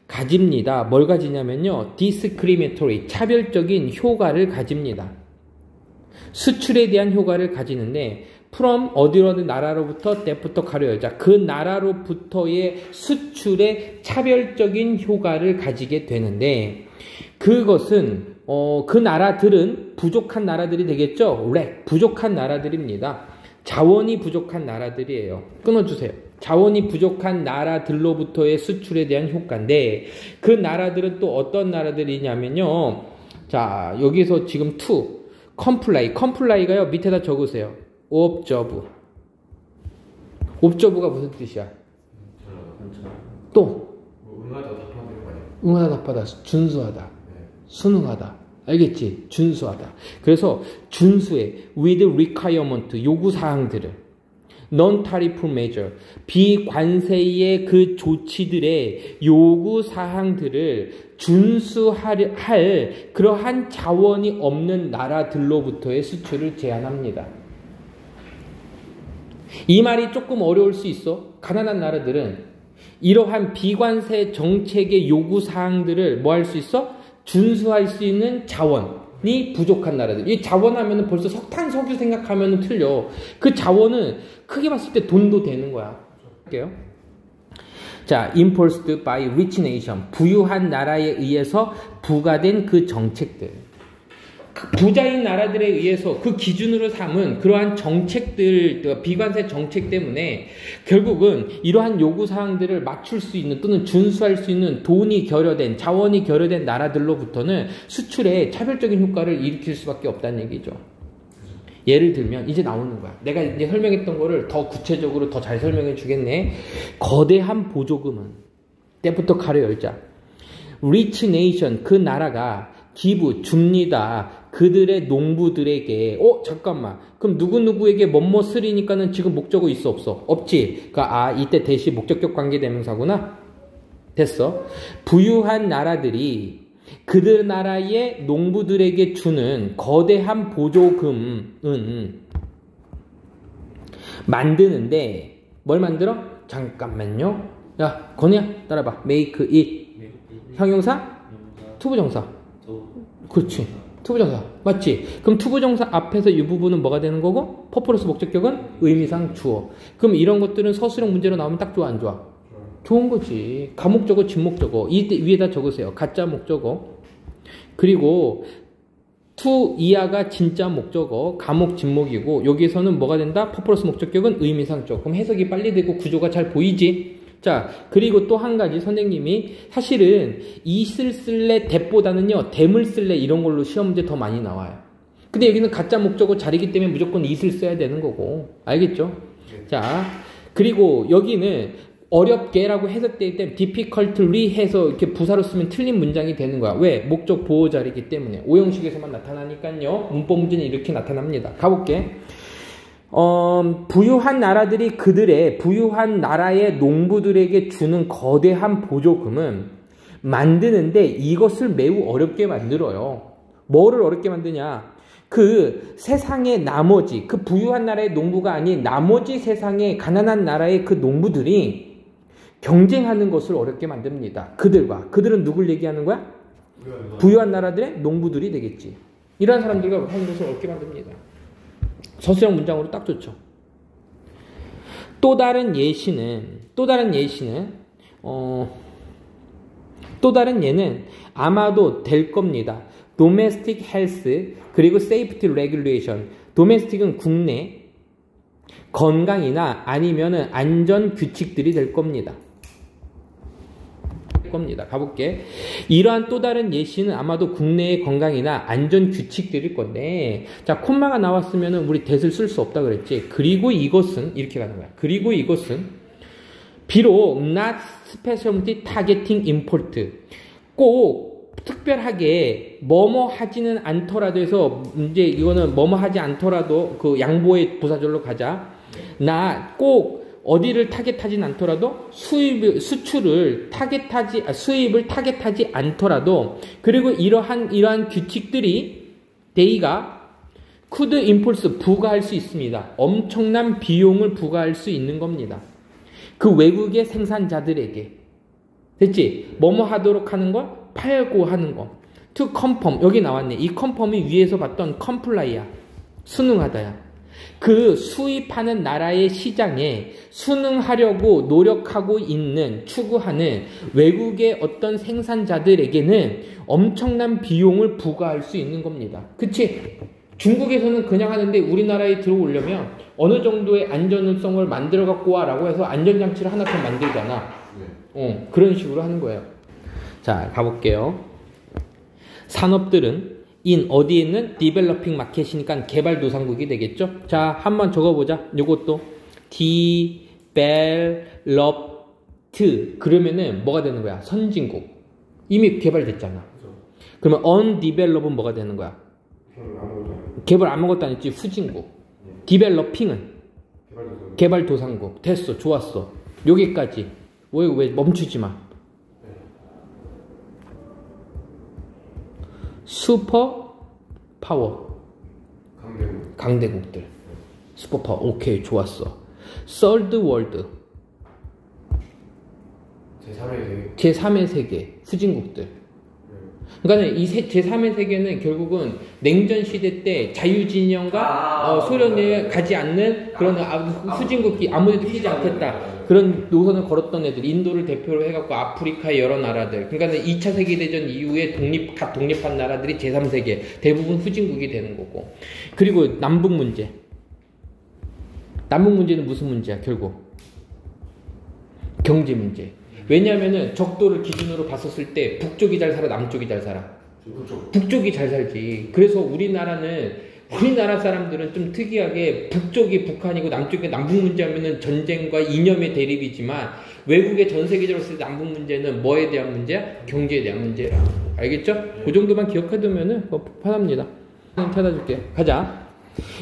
가집니다. 뭘 가지냐면요, discriminatory, 차별적인 효과를 가집니다. 수출에 대한 효과를 가지는데 from 어디 나라로부터 때부터 가려 여자, 그 나라로부터의 수출에 차별적인 효과를 가지게 되는데 그것은 그 나라들은 부족한 나라들이 되겠죠. 부족한 나라들입니다. 자원이 부족한 나라들이에요. 끊어주세요. 자원이 부족한 나라들로부터의 수출에 대한 효과인데 그 나라들은 또 어떤 나라들이냐면요, 자, 여기서 지금 to comply가요, 밑에다 적으세요. observe가 무슨 뜻이야? 또 응하다, 답하다, 준수하다, 순응하다. 알겠지? 준수하다. 그래서 준수해. with requirement, 요구사항들을. non-tariff measure, 비관세의 그 조치들의 요구사항들을 준수할 그러한 자원이 없는 나라들로부터의 수출을 제한합니다. 이 말이 조금 어려울 수 있어. 가난한 나라들은 이러한 비관세 정책의 요구사항들을 뭐 할 수 있어? 준수할 수 있는 자원이 부족한 나라들. 이 자원 하면은 벌써 석탄, 석유 생각하면은 틀려. 그 자원은 크게 봤을 때 돈도 되는 거야. 할게요. 자, imposed by rich nation. 부유한 나라에 의해서 부과된 그 정책들. 부자인 나라들에 의해서 그 기준으로 삼은 그러한 정책들, 비관세 정책 때문에 결국은 이러한 요구사항들을 맞출 수 있는 또는 준수할 수 있는 돈이 결여된, 자원이 결여된 나라들로부터는 수출에 차별적인 효과를 일으킬 수밖에 없다는 얘기죠. 예를 들면 이제 나오는 거야. 내가 이제 설명했던 거를 더 구체적으로 더 잘 설명해 주겠네. 거대한 보조금은 때부터 가려 열자. rich nation, 그 나라가 기부, 줍니다. 그들의 농부들에게. 잠깐만. 그럼 누구누구에게 뭐뭐 쓰리니까는 지금 목적어 있어, 없어? 없지. 그러니까 이때 대시 목적격 관계대명사구나. 됐어. 부유한 나라들이 그들 나라의 농부들에게 주는 거대한 보조금은 만드는데 뭘 만들어? 잠깐만요. 야, 건우야, 따라봐. make it. 형용사? 투부정사. 그렇지. 투부정사. 맞지? 그럼 투부정사 앞에서 이 부분은 뭐가 되는 거고? 퍼포러스 목적격은 의미상 주어. 그럼 이런 것들은 서술형 문제로 나오면 딱 좋아, 안 좋아? 좋은 거지. 가목적어, 진목적어. 이때 위에다 적으세요. 가짜 목적어. 그리고 to 이하가 진짜 목적어, 가목, 진목이고 여기에서는 뭐가 된다? 퍼포러스 목적격은 의미상 주어. 그럼 해석이 빨리 되고 구조가 잘 보이지? 자, 그리고 또 한 가지 선생님이 사실은 이슬 쓸래 대보다는요 댐을 쓸래 이런 걸로 시험 문제 더 많이 나와요. 근데 여기는 가짜 목적어 자리기 때문에 무조건 이슬 써야 되는 거고. 알겠죠? 자, 그리고 여기는 어렵게라고 해석될 때 difficultly 해서 이렇게 부사로 쓰면 틀린 문장이 되는 거야. 왜? 목적 보호 자리이기 때문에. 오형식에서만 나타나니까요. 문법 문제는 이렇게 나타납니다. 가볼게. 부유한 나라들이 그들의 부유한 나라의 농부들에게 주는 거대한 보조금은 만드는데 이것을 매우 어렵게 만들어요. 뭐를 어렵게 만드냐? 그 세상의 나머지, 그 부유한 나라의 농부가 아닌 나머지 세상의 가난한 나라의 그 농부들이 경쟁하는 것을 어렵게 만듭니다. 그들과. 그들은 누굴 얘기하는 거야? 부유한 나라들의 농부들이 되겠지. 이런 사람들과 한 것을 얻게 만듭니다. 서술형 문장으로 딱 좋죠. 또 다른 예는 아마도 될 겁니다. Domestic Health 그리고 Safety Regulation. Domestic은 국내 건강이나 아니면은 안전 규칙들이 될 겁니다. 가볼게. 이러한 또 다른 예시는 아마도 국내의 건강이나 안전 규칙들일 건데, 자, 콤마가 나왔으면은 우리 that을 쓸 수 없다 그랬지. 그리고 이것은 이렇게 가는 거야. 그리고 이것은 비록 not specialty targeting import, 꼭 특별하게 뭐뭐 하지는 않더라도 해서 이제 이거는 뭐뭐 하지 않더라도 그 양보의 부사절로 가자. 나 꼭 어디를 타겟하진 않더라도 수입을 타겟하지 않더라도, 그리고 이러한 규칙들이 데이가 could impulse 부과할 수 있습니다. 엄청난 비용을 부과할 수 있는 겁니다. 그 외국의 생산자들에게. 됐지? 뭐뭐 하도록 하는 거, 팔고 하는 거. to conform, 여기 나왔네. 이 conform이 위에서 봤던 comply야. 순응하다야. 그 수입하는 나라의 시장에 순응하려고 노력하고 있는, 추구하는 외국의 어떤 생산자들에게는 엄청난 비용을 부과할 수 있는 겁니다. 그치? 중국에서는 그냥 하는데 우리나라에 들어오려면 어느 정도의 안전성을 만들어 갖고 와 라고 해서 안전장치를 하나 더 만들잖아. 그런 식으로 하는 거예요. 자, 가볼게요. 산업들은 어디에 있는 developing market이니까 개발도상국이 되겠죠. 자, 한번 적어보자. 요것도 developed 그러면은 뭐가 되는 거야? 선진국. 이미 개발됐잖아. 그러면 undeveloped은 뭐가 되는 거야? 개발 아무것도 안 했지. 후진국. developing은 개발도상국. 됐어. 좋았어. 여기까지. 왜 멈추지 마. 슈퍼 파워 강대국들. 슈퍼 파워. 오케이, 좋았어. Third World 제3의 세계 후진국들. 그러니까 이 제3의 세계는 결국은 냉전 시대 때 자유진영과 소련에 가지 않는 그런 후진국이 아무데도 끼지 않겠다. 그런 노선을 걸었던 애들, 인도를 대표로 해갖고 아프리카의 여러 나라들. 그러니까 2차 세계대전 이후에 각 독립한 나라들이 제3세계, 대부분 후진국이 되는 거고. 그리고 남북 문제. 남북 문제는 무슨 문제야, 결국? 경제 문제. 왜냐면은 적도를 기준으로 봤었을 때 북쪽이 잘 살아, 남쪽이 잘 살아? 북쪽이 잘 살지. 그래서 우리나라 사람들은 좀 특이하게 북쪽이 북한이고 남쪽이 남북 문제하면은 전쟁과 이념의 대립이지만, 외국의 전 세계적으로 봤을 때 남북 문제는 뭐에 대한 문제야? 경제에 대한 문제라. 알겠죠? 그 정도만 기억해두면은 편합니다. 찾아줄게. 가자.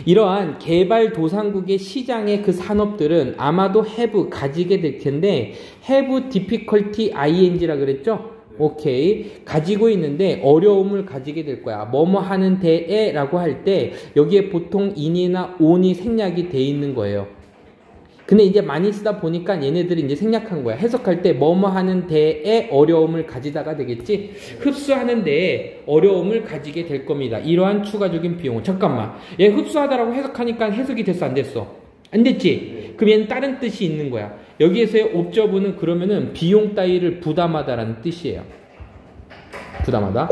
이러한 개발도상국의 시장의 그 산업들은 아마도 have 가지게 될 텐데, have difficulty ing라 그랬죠? 오케이. 가지고 있는데 어려움을 가지게 될 거야. 뭐뭐 하는 데에 라고 할 때 여기에 보통 in이나 on이 생략이 돼 있는 거예요. 근데 이제 많이 쓰다 보니까 얘네들이 이제 생략한 거야. 해석할 때 뭐뭐 하는 데에 어려움을 가지다가 되겠지. 흡수하는 데에 어려움을 가지게 될 겁니다. 이러한 추가적인 비용. 잠깐만. 얘 흡수하다라고 해석하니까 해석이 됐어, 안 됐어? 안 됐지? 그럼 얘는 다른 뜻이 있는 거야. 여기에서의 옵저브는 그러면은 비용 따위를 부담하다라는 뜻이에요. 부담하다.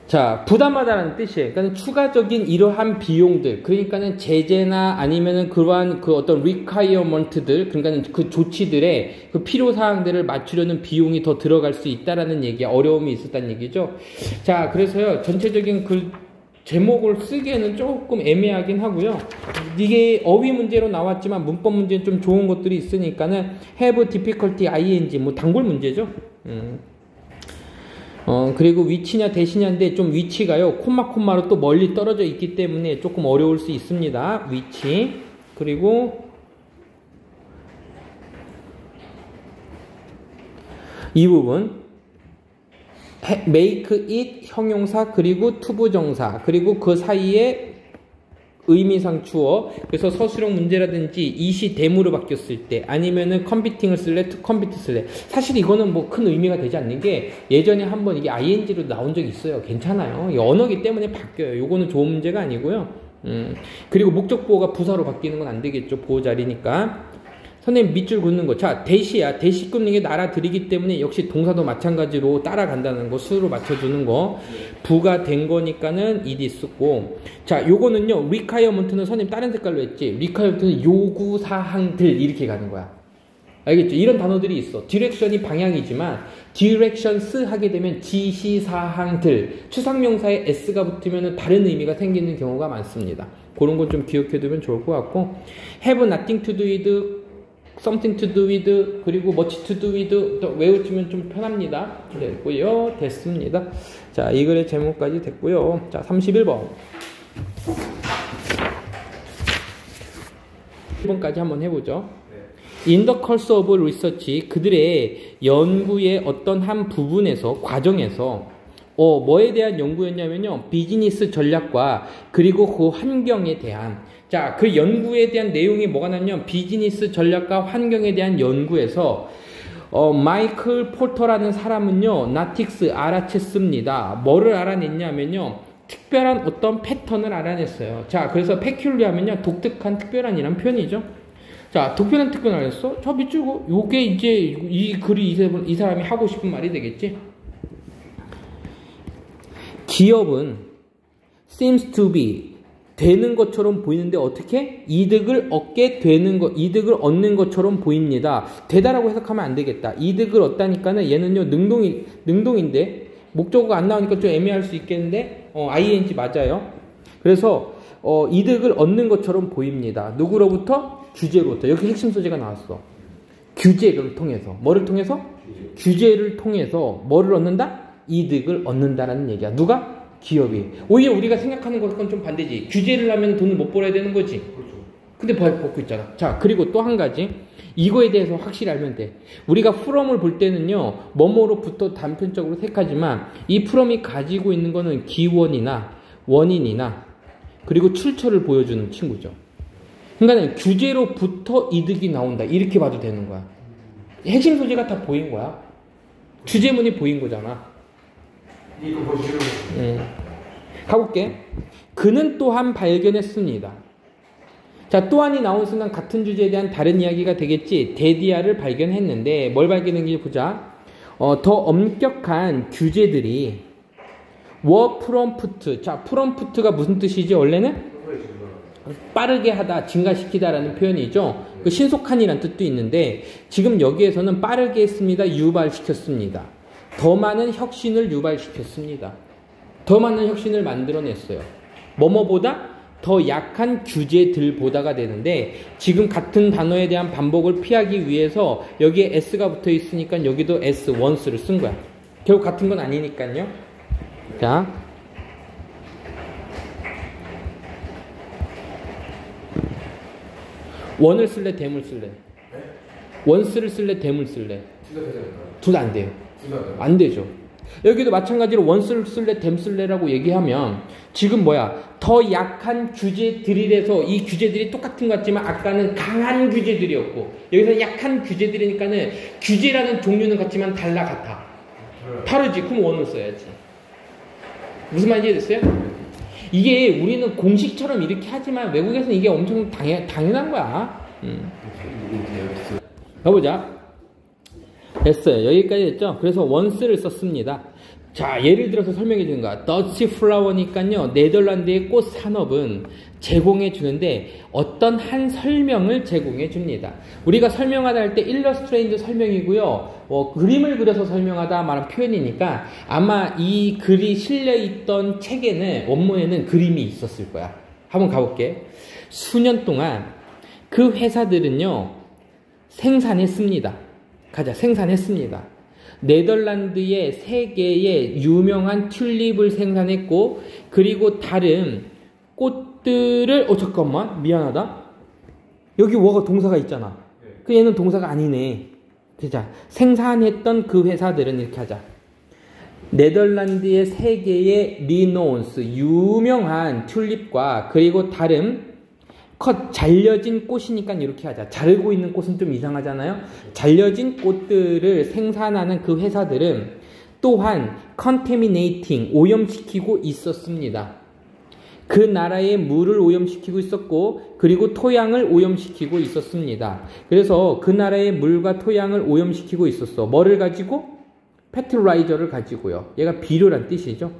자, 부담하다라는 뜻이에요. 그러니까 추가적인 이러한 비용들, 그러니까는 제재나 아니면은 그러한 그 어떤 requirement들, 그러니까는 그 조치들의 그 필요사항들을 맞추려는 비용이 더 들어갈 수 있다라는 얘기야. 어려움이 있었다는 얘기죠. 자, 그래서요, 전체적인 그 제목을 쓰기에는 조금 애매하긴 하고요. 이게 어휘 문제로 나왔지만 문법 문제는 좀 좋은 것들이 있으니까는 have difficulty ing, 뭐 단골 문제죠. 그리고 위치냐 대시냐인데 좀 위치가요, 콤마로 또 멀리 떨어져 있기 때문에 조금 어려울 수 있습니다. 위치. 그리고 이 부분 make it 형용사, 그리고 투부정사, 그리고 그 사이에 의미상 주어. 그래서 서술형 문제라든지 이시 대무로 바뀌었을 때 아니면은 컴퓨팅을 쓸래, 투 컴퓨트 쓸래. 사실 이거는 뭐 큰 의미가 되지 않는 게 예전에 한번 이게 ing로 나온 적이 있어요. 괜찮아요. 이 언어기 때문에 바뀌어요. 요거는 좋은 문제가 아니고요. 그리고 목적 보호가 부사로 바뀌는 건 안 되겠죠. 보호 자리니까. 선생님 밑줄 긋는 거. 자, 대시야. 대시 긋는 게 날아들이기 때문에 역시 동사도 마찬가지로 따라간다는 거. 수로 맞춰주는 거. 부가 된 거니까는 ed 쓰고. 자, 요거는요. requirement는 선생님 다른 색깔로 했지. requirement는 요구사항들 이렇게 가는 거야. 알겠죠? 이런 단어들이 있어. direction이 방향이지만 directions 하게 되면 지시사항들. 추상명사에 s가 붙으면 다른 의미가 생기는 경우가 많습니다. 그런 건 좀 기억해두면 좋을 것 같고. have nothing to do with something to do with 그리고 much to do with 또 외우시면 좀 편합니다. 됐고요. 됐습니다. 자, 이 글의 제목까지 됐고요. 자, 31번. 1번까지 한번 해보죠. In the course of research, 그들의 연구의 어떤 한 부분에서, 과정에서 뭐에 대한 연구였냐면요. 비즈니스 전략과 그리고 그 환경에 대한, 자, 그 연구에 대한 내용이 뭐가 나냐면 비즈니스 전략과 환경에 대한 연구에서 마이클 폴터라는 사람은요. 나틱스 알아챘습니다. 뭐를 알아냈냐면요. 특별한 어떤 패턴을 알아냈어요. 자, 그래서 peculiar하면요. 독특한, 특별한이란 표현이죠. 자, 독특한 알았어? 저 밑줄 고 요게 이제 이 글이 이 사람이 하고 싶은 말이 되겠지. 기업은 seems to be 되는 것처럼 보이는데 어떻게? 이득을 얻게 되는 것, 이득을 얻는 것처럼 보입니다. 되다라고 해석하면 안 되겠다. 이득을 얻다니까는 얘는요, 능동인데, 목적어가 안 나오니까 좀 애매할 수 있겠는데, ing 맞아요. 그래서, 이득을 얻는 것처럼 보입니다. 누구로부터? 규제로부터. 여기 핵심 소재가 나왔어. 규제를 통해서. 뭐를 통해서? 규제를 통해서 뭐를 얻는다? 이득을 얻는다라는 얘기야. 누가? 기업이. 오히려 우리가 생각하는 것과는 좀 반대지. 규제를 하면 돈을 못 벌어야 되는 거지. 그렇죠. 근데 벌고 있잖아. 자, 그리고 또 한 가지. 이거에 대해서 확실히 알면 돼. 우리가 from을 볼 때는요. 뭐뭐로부터 단편적으로 택하지만 이 from이 가지고 있는 거는 기원이나 원인이나 그리고 출처를 보여주는 친구죠. 그러니까 규제로부터 이득이 나온다. 이렇게 봐도 되는 거야. 핵심 소재가 다 보인 거야. 주제문이 보인 거잖아. 이거 보시면 가볼게. 그는 또한 발견했습니다. 자, 또한이 나온 순간 같은 주제에 대한 다른 이야기가 되겠지. 데디아를 발견했는데 뭘 발견했는지 보자. 더 엄격한 규제들이 프롬프트. 자, 프롬프트가 무슨 뜻이지? 원래는 빠르게 하다, 증가시키다라는 표현이죠. 그 신속한이라는 뜻도 있는데 지금 여기에서는 빠르게 했습니다. 유발시켰습니다. 더 많은 혁신을 유발시켰습니다. 더 많은 혁신을 만들어냈어요. 뭐뭐보다 더 약한 규제들보다가 되는데 지금 같은 단어에 대한 반복을 피하기 위해서 여기에 s가 붙어 있으니까 여기도 s, once를 쓴 거야. 결국 같은 건 아니니까요. 자, 원을 쓸래, 댐을 쓸래? 원스를 쓸래, 댐을 쓸래? 둘 다 안 돼요. 안 되죠. 여기도 마찬가지로 원스를 쓸래, 댐 쓸래라고 얘기하면 지금 뭐야? 더 약한 규제들이라서 이 규제들이 똑같은 것 같지만 아까는 강한 규제들이었고 여기서 약한 규제들이니까는 규제라는 종류는 같지만 달라 같아. 다르지. 그럼 원을 써야지. 무슨 말인지 됐어요? 이게 우리는 공식처럼 이렇게 하지만 외국에서는 이게 엄청 당연한 거야. 가보자. 됐어요. 여기까지 됐죠? 그래서 once를 썼습니다. 자, 예를 들어서 설명해 주는 거야. 더치 플라워니까요. 네덜란드의 꽃 산업은 제공해 주는데 어떤 한 설명을 제공해 줍니다. 우리가 설명하다 할 때 일러스트레이트 설명이고요. 그림을 그려서 설명하다 말한 표현이니까 아마 이 글이 실려 있던 책에는 원문에는 그림이 있었을 거야. 한번 가볼게. 수년 동안 그 회사들은요. 생산했습니다. 가자. 생산했습니다. 네덜란드의 세계의 유명한 튤립을 생산했고 그리고 다른 꽃들을 잠깐만 미안하다. 여기 워가 동사가 있잖아. 그 얘는 동사가 아니네. 자, 생산했던 그 회사들은 이렇게 하자. 네덜란드의 세 개의 리노온스, 유명한 튤립과 그리고 다른 잘려진 꽃이니까 이렇게 하자. 자르고 있는 꽃은 좀 이상하잖아요. 잘려진 꽃들을 생산하는 그 회사들은 또한 contaminating, 오염시키고 있었습니다. 그 나라의 물을 오염시키고 있었고 그리고 토양을 오염시키고 있었습니다. 그래서 그 나라의 물과 토양을 오염시키고 있었어. 뭐를 가지고? 페트라이저를 가지고요. 얘가 비료란 뜻이죠.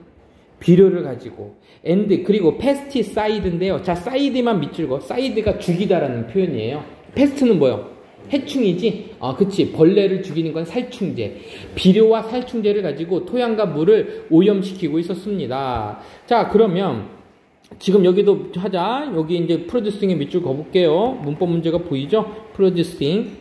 비료를 가지고. 그리고 페스티사이드인데요. 자, 사이드만 밑줄고, 사이드가 죽이다라는 표현이에요. 페스트는 뭐요? 해충이지? 그치. 벌레를 죽이는 건 살충제. 비료와 살충제를 가지고 토양과 물을 오염시키고 있었습니다. 자, 그러면 지금 여기도 하자. 여기 이제 프로듀싱의 밑줄 그어볼게요. 문법 문제가 보이죠? 프로듀싱.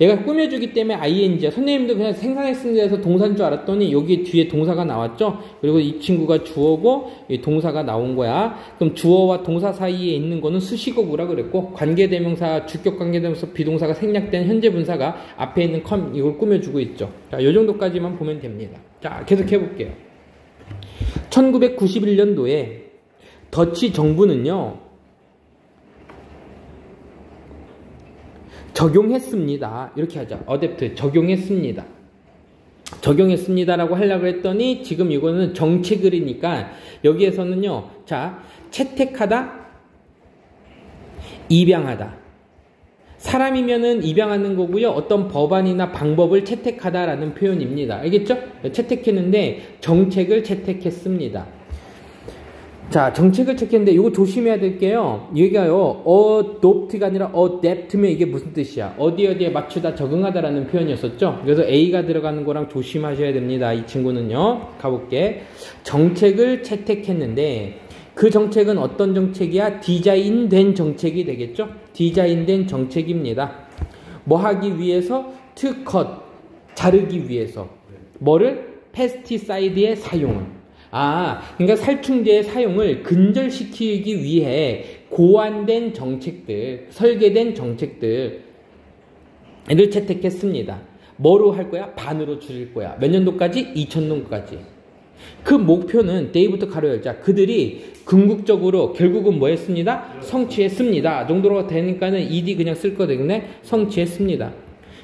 얘가 꾸며주기 때문에 ing야. 선생님도 그냥 생산했습니다 해서 동사인 줄 알았더니 여기 뒤에 동사가 나왔죠? 그리고 이 친구가 주어고 이 동사가 나온 거야. 그럼 주어와 동사 사이에 있는 거는 수식어구라 그랬고, 관계대명사, 주격관계대명사, 비동사가 생략된 현재 분사가 앞에 있는 이걸 꾸며주고 있죠. 자, 요 정도까지만 보면 됩니다. 자, 계속 해볼게요. 1991년도에 더치 정부는요, 적용했습니다. 이렇게 하죠. 어댑트, 적용했습니다. 적용했습니다라고 하려고 했더니 지금 이거는 정책을이니까 여기에서는요, 자, 채택하다, 입양하다. 사람이면은 입양하는 거고요. 어떤 법안이나 방법을 채택하다라는 표현입니다. 알겠죠? 채택했는데 정책을 채택했습니다. 자, 정책을 체크했는데 이거 조심해야 될게요. 여기가요, adopt가 아니라 adapt면 이게 무슨 뜻이야? 어디에 맞추다, 적응하다라는 표현이었었죠. 그래서 A가 들어가는 거랑 조심하셔야 됩니다. 이 친구는요. 가볼게. 정책을 채택했는데 그 정책은 어떤 정책이야? 디자인된 정책이 되겠죠. 디자인된 정책입니다. 뭐 하기 위해서? to cut, 자르기 위해서. 뭐를? 페스티사이드의 사용을. 그러니까 살충제의 사용을 근절시키기 위해 고안된 정책들, 설계된 정책들을 채택했습니다. 뭐로 할 거야? 반으로 줄일 거야. 몇 년도까지? 2000년까지. 그 목표는 데이부터 가로 열자. 그들이 궁극적으로 결국은 뭐 했습니다? 성취했습니다. 정도로 되니까는 ed 그냥 쓸 거 되겠네? 성취했습니다.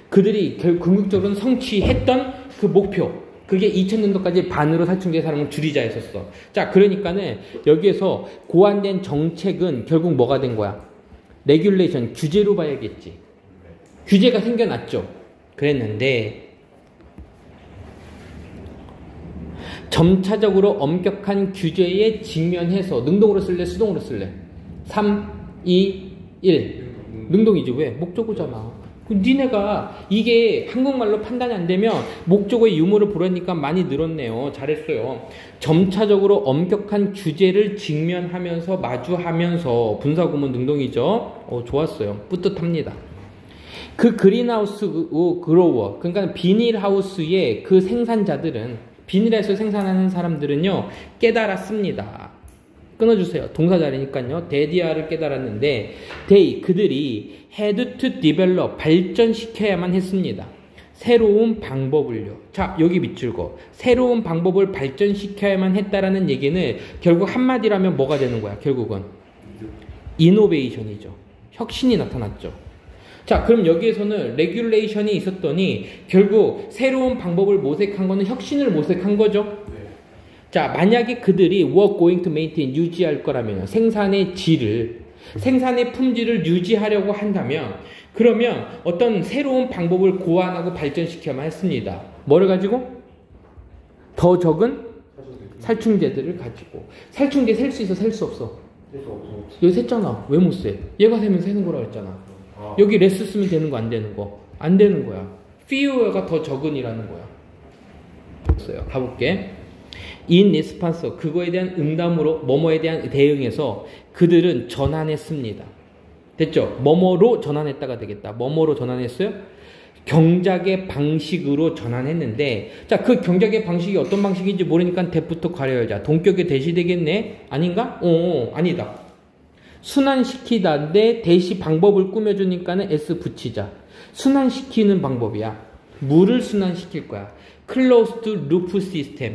그들이 궁극적으로는 성취했던 그 목표. 그게 2000년도까지 반으로 살충제 사용을 줄이자 했었어. 자, 그러니까는 여기에서 고안된 정책은 결국 뭐가 된 거야? 레귤레이션, 규제로 봐야겠지. 규제가 생겨났죠. 그랬는데 점차적으로 엄격한 규제에 직면해서, 능동으로 쓸래? 수동으로 쓸래? 3, 2, 1. 능동이지. 왜? 목적어잖아. 니네가 이게 한국말로 판단이 안 되면 목적어의 유무를 보려니까 많이 늘었네요. 잘했어요. 점차적으로 엄격한 규제를 직면하면서, 마주하면서. 분사구문 능동이죠. 좋았어요. 뿌듯합니다. 그 그린하우스 그로워, 그러니까 비닐하우스의 그 생산자들은, 비닐하우스 생산하는 사람들은요, 깨달았습니다. 끊어주세요. 동사자리니까요. 데디아를 깨달았는데, 그들이 had to develop, 발전시켜야만 했습니다. 새로운 방법을요. 자, 여기 밑줄거. 새로운 방법을 발전시켜야만 했다라는 얘기는 결국 한마디라면 뭐가 되는 거야? 결국은 이노베이션이죠. 혁신이 나타났죠. 자, 그럼 여기에서는 레귤레이션이 있었더니 결국 새로운 방법을 모색한 거는 혁신을 모색한 거죠. 자, 만약에 그들이 were going to maintain, 유지할 거라면, 생산의 질을, 생산의 품질을 유지하려고 한다면, 그러면 어떤 새로운 방법을 고안하고 발전시켜야만 했습니다. 뭐를 가지고? 더 적은 살충제들을 가지고. 살충제 셀 수 있어, 셀 수 없어? 여기 셌잖아. 왜 못 세? 얘가 세면 세는 거라고 했잖아. 여기 레스 쓰면 되는 거, 안 되는 거? 안 되는 거야. fewer가 더 적은이라는 거야. 가볼게. in response, 그거에 대한 응답으로, 뭐뭐에 대한 대응에서 그들은 전환했습니다. 됐죠? 뭐뭐로 전환했다가 되겠다. 뭐뭐로 전환했어요? 경작의 방식으로 전환했는데, 자, 그 경작의 방식이 어떤 방식인지 모르니까 대부터 가려야자. 동격의 대시 되겠네? 아닌가? 아니다. 순환시키다인데 대시 방법을 꾸며주니까는 S 붙이자. 순환시키는 방법이야. 물을 순환시킬 거야. closed loop system.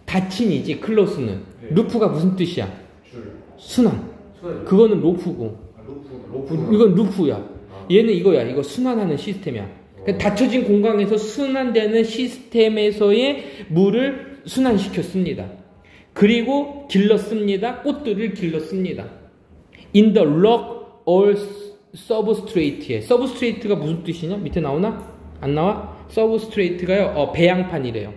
닫힌이지 close는. 네. 루프가 무슨 뜻이야? 줄. 순환. 순환. 그거는 로프고. 로프. 이건 루프야. 얘는 이거야. 이거 순환하는 시스템이야. 그러니까 닫혀진 공간에서 순환되는 시스템에서의 물을 순환시켰습니다. 그리고 길렀습니다. 꽃들을 길렀습니다. In the rock or substrate에. substrate가 무슨 뜻이냐? 밑에 나오나? 안 나와? substrate가요. 배양판이래요.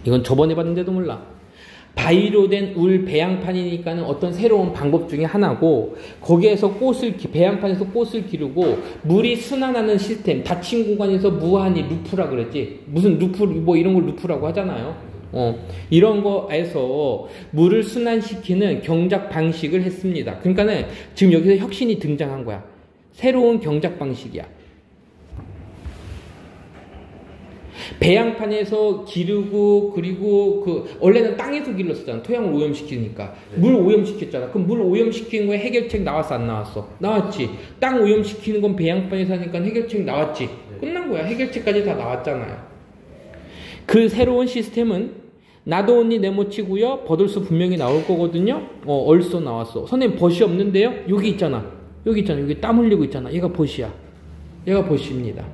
이건 저번에 봤는데도 몰라. 바위로 된 울 배양판이니까는 어떤 새로운 방법 중에 하나고, 거기에서 배양판에서 꽃을 기르고 물이 순환하는 시스템, 닫힌 공간에서 무한히 루프라 그랬지. 무슨 루프, 뭐 이런 걸 루프라고 하잖아요. 이런 거에서 물을 순환시키는 경작 방식을 했습니다. 그러니까는 지금 여기서 혁신이 등장한 거야. 새로운 경작 방식이야. 배양판에서 기르고, 그리고 원래는 땅에서 길렀었잖아. 토양을 오염시키니까. 네. 물 오염시켰잖아. 그럼 물 오염시키는 거에 해결책 나왔어, 안 나왔어? 나왔지. 땅 오염시키는 건 배양판에서 하니까 해결책 나왔지. 네. 끝난 거야. 해결책까지 다 나왔잖아요. 그 새로운 시스템은 나도 언니 네모치고요. 버들소 분명히 나올 거거든요. 얼쏘 나왔어. 선생님 벗이 없는데요? 여기 있잖아. 여기 땀 흘리고 있잖아. 얘가 벗이야. 얘가 벗입니다.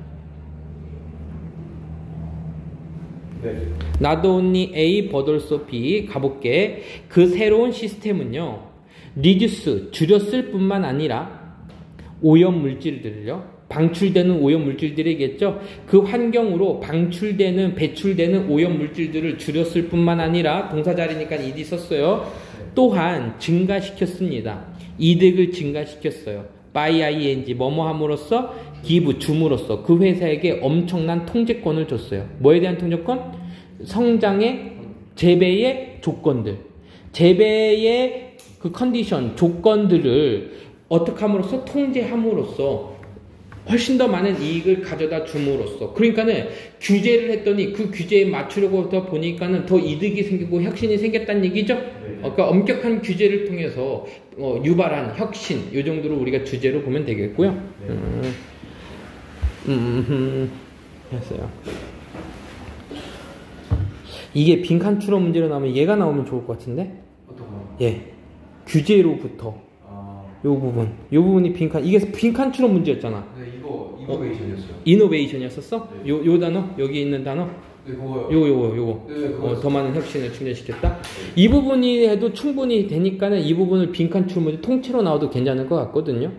네. 나도 언니 A, 버들소 B 가볼게. 그 새로운 시스템은요. 리듀스, 줄였을 뿐만 아니라 오염 물질들을요. 방출되는 오염 물질들이겠죠. 그 환경으로 배출되는 오염 물질들을 줄였을 뿐만 아니라 동사 자리니까 ed 썼어요. 또한 증가시켰습니다. 이득을 증가시켰어요. by ing 뭐뭐함으로써 give 줌으로써 그 회사에게 엄청난 통제권을 줬어요. 뭐에 대한 통제권? 성장의 재배의 조건들, 재배의 그 컨디션 조건들을 어떻게 함으로써 통제함으로써 훨씬 더 많은 이익을 가져다 줌으로써. 그러니까는 규제를 했더니 그 규제에 맞추려고 더 보니까는 더 이득이 생기고 혁신이 생겼다는 얘기죠. 그러니까 엄격한 규제를 통해서 유발한 혁신, 이 정도로 우리가 주제로 보면 되겠고요. 됐어요. 이게 빈칸 추론 문제로 나오면 얘가 나오면 좋을 것 같은데. 어떤 거? 예, 규제로부터. 요 부분이 이게 빈칸 추론 문제였잖아. 네, 이거 이노베이션이었어요. 이노베이션이었었어? 네. 요 단어? 여기 있는 단어? 네, 그거요. 요거. 네, 그거. 더 많은 혁신을 충전시켰다? 이 부분이 해도 충분히 되니까는 이 부분을 빈칸 추론 문제 통째로 나와도 괜찮을 것 같거든요.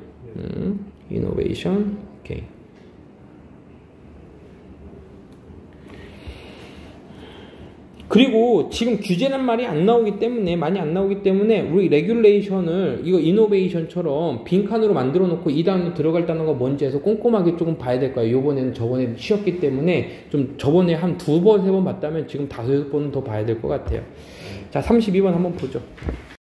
이노베이션. 오케이. 그리고 지금 규제란 말이 많이 안 나오기 때문에 우리 레귤레이션을 이거 이노베이션처럼 빈칸으로 만들어 놓고 이 단어 들어갈 단어가 뭔지 해서 꼼꼼하게 조금 봐야 될 거예요. 요번에는 저번에 쉬었기 때문에 좀 저번에 한 2번, 3번 봤다면 지금 5, 6번은 더 봐야 될 것 같아요. 자, 32번 한번 보죠.